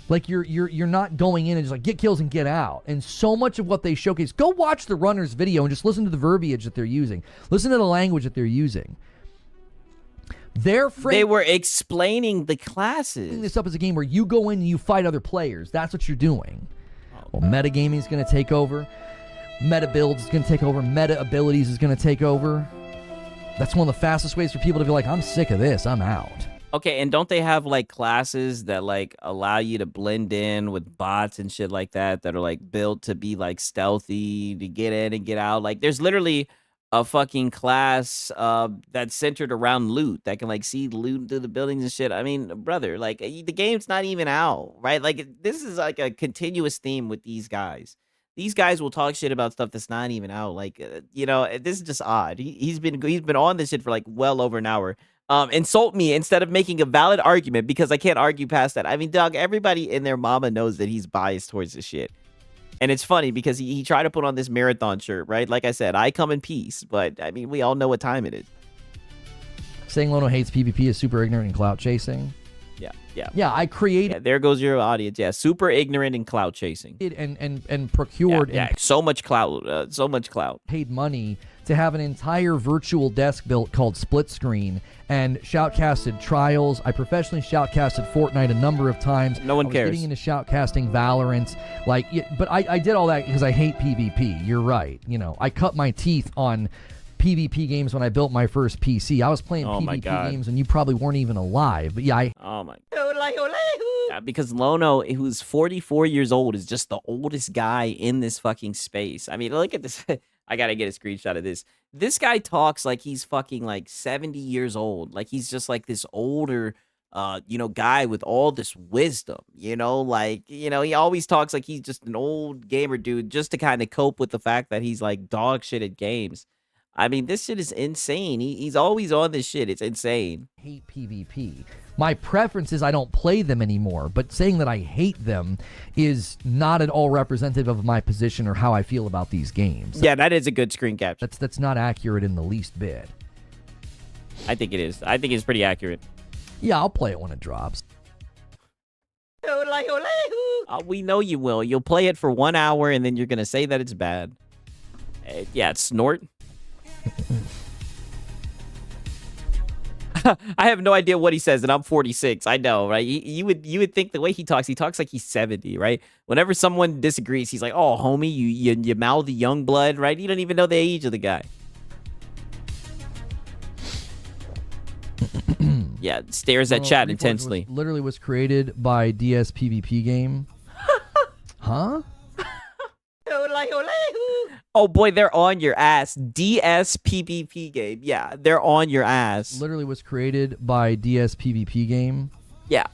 Speaker 2: Like you're not going in and just like get kills and get out. And so much of what they showcase, go watch the Runners video and just listen to the verbiage that they're using. Listen to the language that they're using.
Speaker 1: They were explaining the classes.
Speaker 2: This up as a game where you go in and you fight other players. That's what you're doing. Well, metagaming is going to take over. Meta builds is going to take over. Meta abilities is going to take over. That's one of the fastest ways for people to be like, I'm sick of this. I'm out.
Speaker 1: Okay, and don't they have like classes that like allow you to blend in with bots and shit like that are like built to be like stealthy to get in and get out? Like, there's literally a fucking class that's centered around loot that can like see loot through the buildings and shit. I mean, brother, like the game's not even out, right? Like, this is like a continuous theme with these guys. These guys will talk shit about stuff that's not even out. Like, this is just odd. He's been on this shit for like well over an hour. Insult me instead of making a valid argument because I can't argue past that. I mean, dog, everybody and their mama knows that he's biased towards this shit. And it's funny because he tried to put on this Marathon shirt, right? Like I said, I come in peace, but I mean, we all know what time it is.
Speaker 2: Saying Lono hates PvP is super ignorant and clout chasing. Yeah, I created.
Speaker 1: Yeah, there goes your audience. Yeah, super ignorant and clout chasing.
Speaker 2: And procured.
Speaker 1: Yeah, so much clout. So much clout.
Speaker 2: Paid money to have an entire virtual desk built called Split Screen and shoutcasted Trials. I professionally shoutcasted Fortnite a number of times.
Speaker 1: No one cares.
Speaker 2: Getting into shoutcasting Valorant, but I did all that because I hate PvP. You're right. I cut my teeth on PvP games when I built my first PC. I was playing PvP games and you probably weren't even alive. But yeah,
Speaker 1: Yeah, because Lono, who's 44 years old, is just the oldest guy in this fucking space. I mean, look at this. I gotta get a screenshot of this. This guy talks like he's fucking like 70 years old. Like he's just like this older, guy with all this wisdom. He always talks like he's just an old gamer dude, just to kind of cope with the fact that he's like dog shit at games. I mean, this shit is insane. He's always on this shit. It's insane.
Speaker 2: Hate PvP. My preference is I don't play them anymore, but saying that I hate them is not at all representative of my position or how I feel about these games.
Speaker 1: Yeah, that is a good screen capture.
Speaker 2: That's not accurate in the least bit.
Speaker 1: I think it is. I think it's pretty accurate.
Speaker 2: Yeah, I'll play it when it drops.
Speaker 1: We know you will. You'll play it for 1 hour, and then you're going to say that it's bad. Yeah, it's snort. I have no idea what he says, and I'm 46. I know, right? You would think the way he talks like he's 70, right? Whenever someone disagrees, he's like, "Oh, homie, you mouthy young blood," right? You don't even know the age of the guy. Yeah, stares at chat intensely.
Speaker 2: Literally was created by DS PvP game. Huh?
Speaker 1: Oh boy, they're on your ass. DS PvP game. Yeah, they're on your ass.
Speaker 2: Literally was created by DS PvP game.
Speaker 1: Yeah.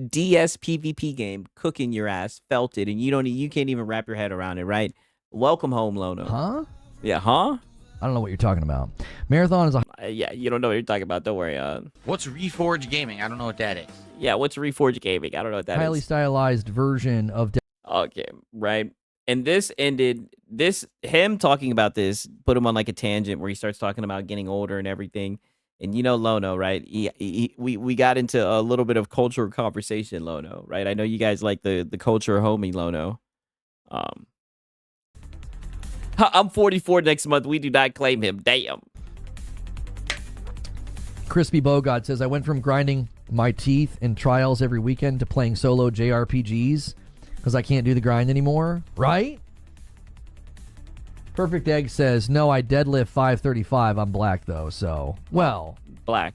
Speaker 1: DS PvP game, cooking your ass, felt it, and you can't even wrap your head around it, right? Welcome home, Lono.
Speaker 2: Huh?
Speaker 1: Yeah, huh?
Speaker 2: I don't know what you're talking about. Marathon is a...
Speaker 1: yeah, you don't know what you're talking about. Don't worry.
Speaker 4: What's Reforge Gaming? I don't know what that is.
Speaker 1: Yeah, what's Reforge Gaming? I don't know what that is.
Speaker 2: Highly stylized version of...
Speaker 1: Okay, right. And this ended, him talking about this, put him on like a tangent where he starts talking about getting older and everything. And you know Lono, right? We got into a little bit of cultural conversation, Lono, right? I know you guys like the culture homie, Lono. I'm 44 next month. We do not claim him. Damn.
Speaker 2: Crispy Bogart says, I went from grinding my teeth in trials every weekend to playing solo JRPGs because I can't do the grind anymore. Right? Perfect Egg says, no, I deadlift 535. I'm black, though, so... Well...
Speaker 1: Black.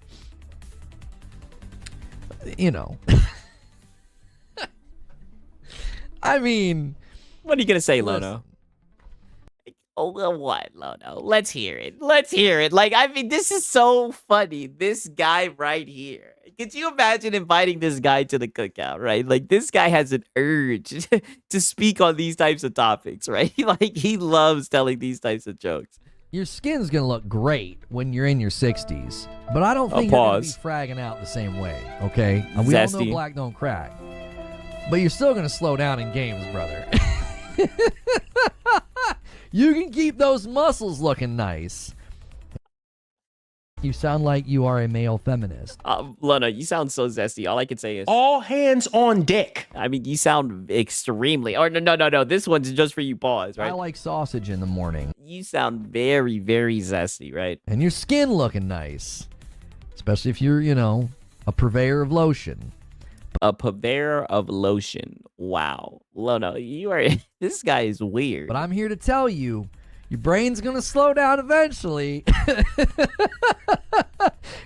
Speaker 2: You know. I mean...
Speaker 1: What are you going to say, Lono? Oh, well, what, Lono? Let's hear it. Let's hear it. Like, I mean, this is so funny. This guy right here. Could you imagine inviting this guy to the cookout, right? Like, this guy has an urge to speak on these types of topics, right? Like, he loves telling these types of jokes.
Speaker 2: Your skin's going to look great when you're in your 60s, but I don't think you're going to be fragging out the same way, okay? We all know black don't crack, but you're still going to slow down in games, brother. You can keep those muscles looking nice. You sound like you are a male feminist.
Speaker 1: Luna, you sound so zesty. All I can say is...
Speaker 5: all hands on deck.
Speaker 1: I mean, you sound extremely... Or no. This one's just for you, pause, right?
Speaker 2: I like sausage in the morning.
Speaker 1: You sound very, very zesty, right?
Speaker 2: And your skin looking nice. Especially if you're, a purveyor of lotion.
Speaker 1: A purveyor of lotion. Wow. Luna, you are... This guy is weird.
Speaker 2: But I'm here to tell you... Your brain's going to slow down eventually.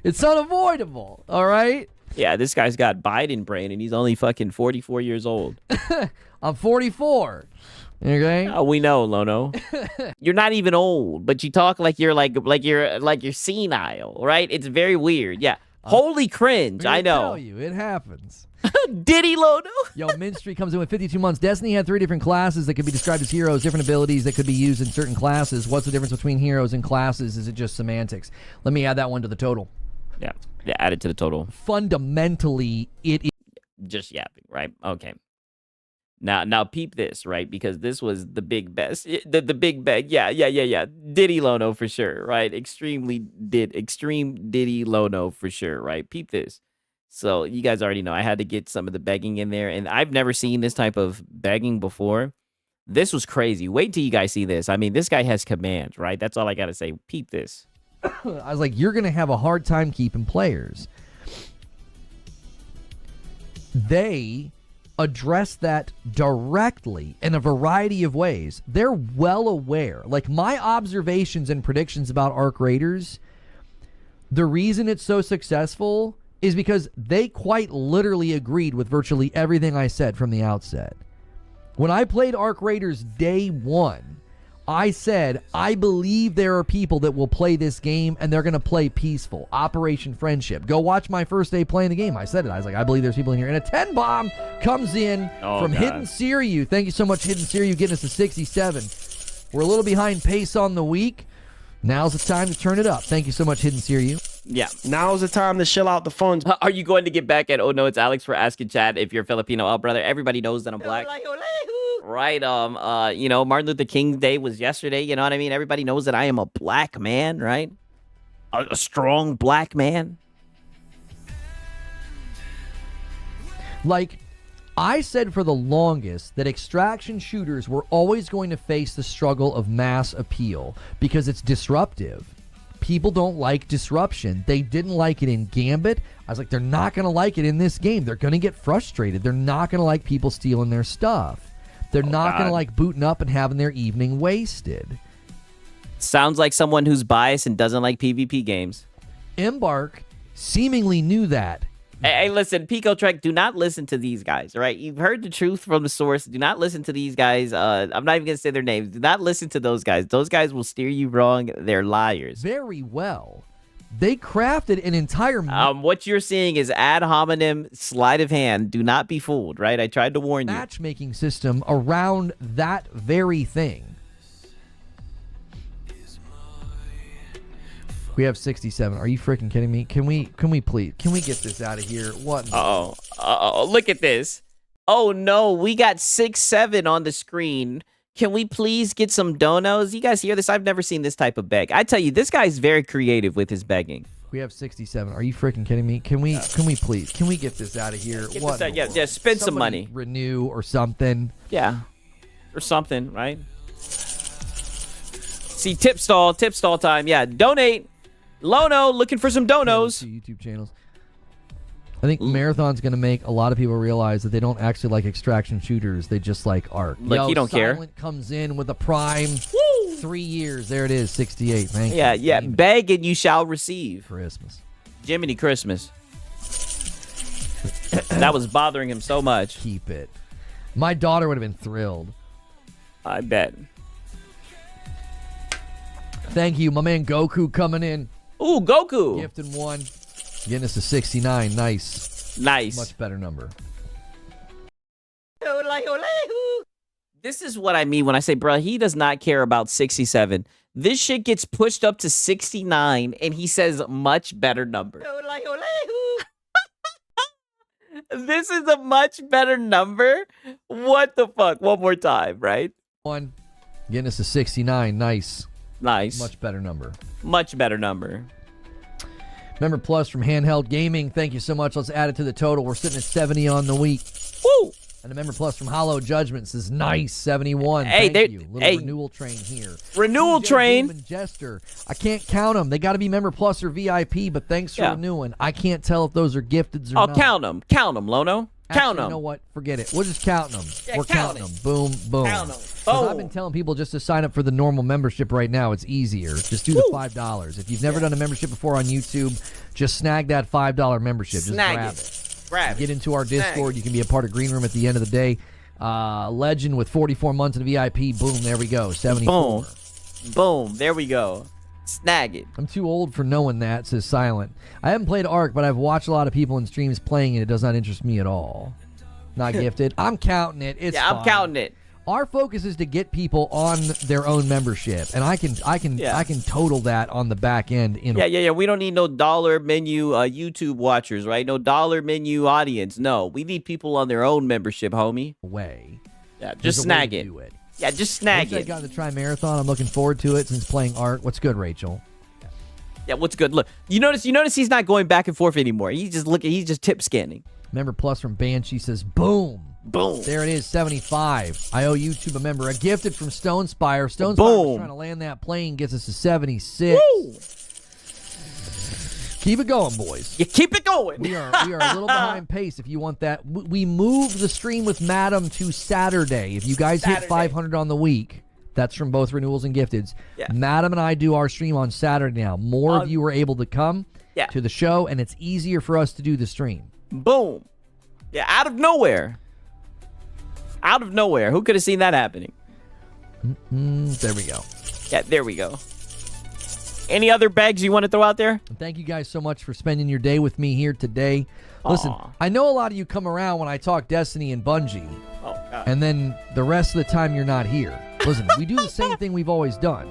Speaker 2: It's unavoidable, all right?
Speaker 1: Yeah, this guy's got Biden brain, and he's only fucking 44 years old.
Speaker 2: I'm 44, okay?
Speaker 1: Oh, we know, Lono. You're not even old, but you talk like you're you're senile, right? It's very weird. Yeah. Holy cringe, I know.
Speaker 2: Tell you, it happens.
Speaker 1: Diddy Lono.
Speaker 2: Yo, Minstry comes in with 52 months. Destiny had 3 different classes that could be described as heroes, different abilities that could be used in certain classes. What's the difference between heroes and classes? Is it just semantics? Let me add that one to the total.
Speaker 1: Yeah, add it to the total.
Speaker 2: Fundamentally, it is
Speaker 1: just yapping, right? Okay. Now peep this, right? Because this was the big best, the big bag. Yeah. Diddy Lono for sure, right? Extreme Diddy Lono for sure, right? Peep this. So you guys already know I had to get some of the begging in there, and I've never seen this type of begging before. This was crazy. Wait till you guys see this. I mean, this guy has command, right? That's all I got to say. Peep this.
Speaker 2: I was like, you're going to have a hard time keeping players. They address that directly in a variety of ways. They're well aware. Like, my observations and predictions about Arc Raiders, the reason it's so successful is because they quite literally agreed with virtually everything I said from the outset. When I played Arc Raiders day one, I said, I believe there are people that will play this game and they're going to play peaceful. Operation Friendship. Go watch my first day playing the game. I said it. I was like, I believe there's people in here. And a 10 bomb comes in from
Speaker 1: God.
Speaker 2: Hidden Siriu. Thank you so much, Hidden Siriu, getting us to 67. We're a little behind pace on the week. Now's the time to turn it up. Thank you so much, Hidden Siriu.
Speaker 1: Yeah.
Speaker 5: Now's the time to shell out the funds.
Speaker 1: Are you going to get back at, oh no, it's Alex for asking Chad if you're Filipino? Oh, brother, everybody knows that I'm black. Right. Martin Luther King Day was yesterday. You know what I mean? Everybody knows that I am a black man, right? A strong black man.
Speaker 2: Like, I said for the longest that extraction shooters were always going to face the struggle of mass appeal because it's disruptive. People don't like disruption. They didn't like it in Gambit. I was like, they're not going to like it in this game. They're going to get frustrated. They're not going to like people stealing their stuff. They're not going to like booting up and having their evening wasted.
Speaker 1: Sounds like someone who's biased and doesn't like PvP games.
Speaker 2: Embark seemingly knew that.
Speaker 1: Hey, listen, Pico Trek, do not listen to these guys, all right? You've heard the truth from the source. Do not listen to these guys. I'm not even going to say their names. Do not listen to those guys. Those guys will steer you wrong. They're liars.
Speaker 2: Very well. They crafted an entire...
Speaker 1: What you're seeing is ad hominem, sleight of hand. Do not be fooled, right? I tried to warn you.
Speaker 2: Matchmaking system around that very thing. We have 67. Are you freaking kidding me? Can we please? Can we get this out of here? What?
Speaker 1: Look at this. Oh no, we got 6-7 on the screen. Can we please get some donos? You guys hear this? I've never seen this type of beg. I tell you, this guy's very creative with his begging.
Speaker 2: We have 67. Are you freaking kidding me? Can we please? Can we get this out of here?
Speaker 1: Get
Speaker 2: What?
Speaker 1: this out. Yeah, spend some money.
Speaker 2: Renew or something.
Speaker 1: Yeah, or something, right? See, tip stall time. Yeah, donate. Lono, looking for some donos.
Speaker 2: Two YouTube channels. I think Marathon's going to make a lot of people realize that they don't actually like extraction shooters. They just like Arc.
Speaker 1: Look, you don't care.
Speaker 2: Silent comes in with a prime. Woo! 3 years. There it is, 68. Thank you.
Speaker 1: Yeah. Beg and you shall receive.
Speaker 2: Christmas.
Speaker 1: Jiminy Christmas. That was bothering him so much.
Speaker 2: Keep it. My daughter would have been thrilled.
Speaker 1: I bet.
Speaker 2: Thank you. My man Goku coming in.
Speaker 1: Ooh, Goku.
Speaker 2: Gifting one. Getting us to 69. Nice. Much better number.
Speaker 1: This is what I mean when I say, bro, he does not care about 67. This shit gets pushed up to 69, and he says much better number. This is a much better number? What the fuck? One more time, right?
Speaker 2: One. Getting us to 69. Nice. Much better number.
Speaker 1: Much better number.
Speaker 2: Member Plus from Handheld Gaming. Thank you so much. Let's add it to the total. We're sitting at 70 on the week.
Speaker 1: Woo!
Speaker 2: And a member plus from Hollow Judgment says, nice, 71.
Speaker 1: Hey,
Speaker 2: Thank you. Little renewal train here.
Speaker 1: Renewal train.
Speaker 2: And Jester. I can't count them. They got to be member plus or VIP, but thanks for renewing. I can't tell if those are gifted or not.
Speaker 1: Count them. Count them, Lono. Count them.
Speaker 2: You know what? Forget it. We're just counting them.
Speaker 1: Yeah,
Speaker 2: We're counting them. Boom, boom.
Speaker 1: Count them.
Speaker 2: I've been telling people just to sign up for the normal membership right now. It's easier. Just do the $5. If you've never done a membership before on YouTube, just snag that $5 membership. Just grab it. Get into our Discord. You can be a part of Green Room at the end of the day. Legend with 44 months in VIP. Boom, there we go. 74.
Speaker 1: Boom, there we go. Snag it.
Speaker 2: I'm too old for knowing that, says Silent. I haven't played Ark, but I've watched a lot of people in streams playing it. It does not interest me at all. Not gifted. I'm counting it. It's fine.
Speaker 1: I'm counting it.
Speaker 2: Our focus is to get people on their own membership, and I can total that on the back end.
Speaker 1: We don't need no dollar menu YouTube watchers, right? No dollar menu audience. No, we need people on their own membership, homie.
Speaker 2: Way.
Speaker 1: Yeah, just snag it. Yeah, just snag it.
Speaker 2: I got to try marathon. I'm looking forward to it since playing Art. What's good, Rachel?
Speaker 1: Yeah, what's good? Look, you notice he's not going back and forth anymore. He's just tip scanning.
Speaker 2: Member plus from Banshee says, boom.
Speaker 1: Boom.
Speaker 2: There it is, 75. I owe YouTube a member. A gifted from Stone Spire. Stone Spire was trying to land that plane, gets us to 76.
Speaker 1: Woo!
Speaker 2: Keep it going, boys.
Speaker 1: You keep it going.
Speaker 2: We are a little behind pace if you want that. We moved the stream with Madam to Saturday. If you guys hit 500 on the week, that's from both renewals and gifteds. Yeah. Madam and I do our stream on Saturday now. More of you were able to come. to the show, and it's easier for us to do the stream.
Speaker 1: Boom. Yeah, out of nowhere. Out of nowhere. Who could have seen that happening?
Speaker 2: There we go.
Speaker 1: Yeah, there we go. Any other bags you want to throw out there?
Speaker 2: And thank you guys so much for spending your day with me here today. Listen, I know a lot of you come around when I talk Destiny and Bungie, and then the rest of the time you're not here. Listen, we do the same thing we've always done.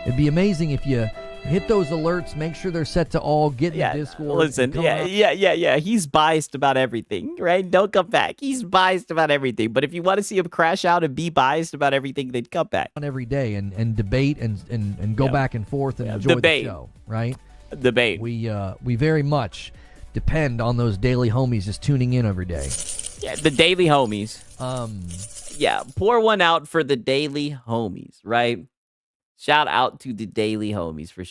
Speaker 2: It'd be amazing if you hit those alerts, make sure they're set to all, get in the Discord.
Speaker 1: Listen, yeah. He's biased about everything, right? Don't come back. He's biased about everything. But if you want to see him crash out and be biased about everything, then come back.
Speaker 2: On every day and debate and go back and forth and enjoy the show, right?
Speaker 1: Debate.
Speaker 2: We very much depend on those daily homies just tuning in every day.
Speaker 1: Yeah, the daily homies. Yeah, pour one out for the daily homies, right? Shout out to the daily homies for sure.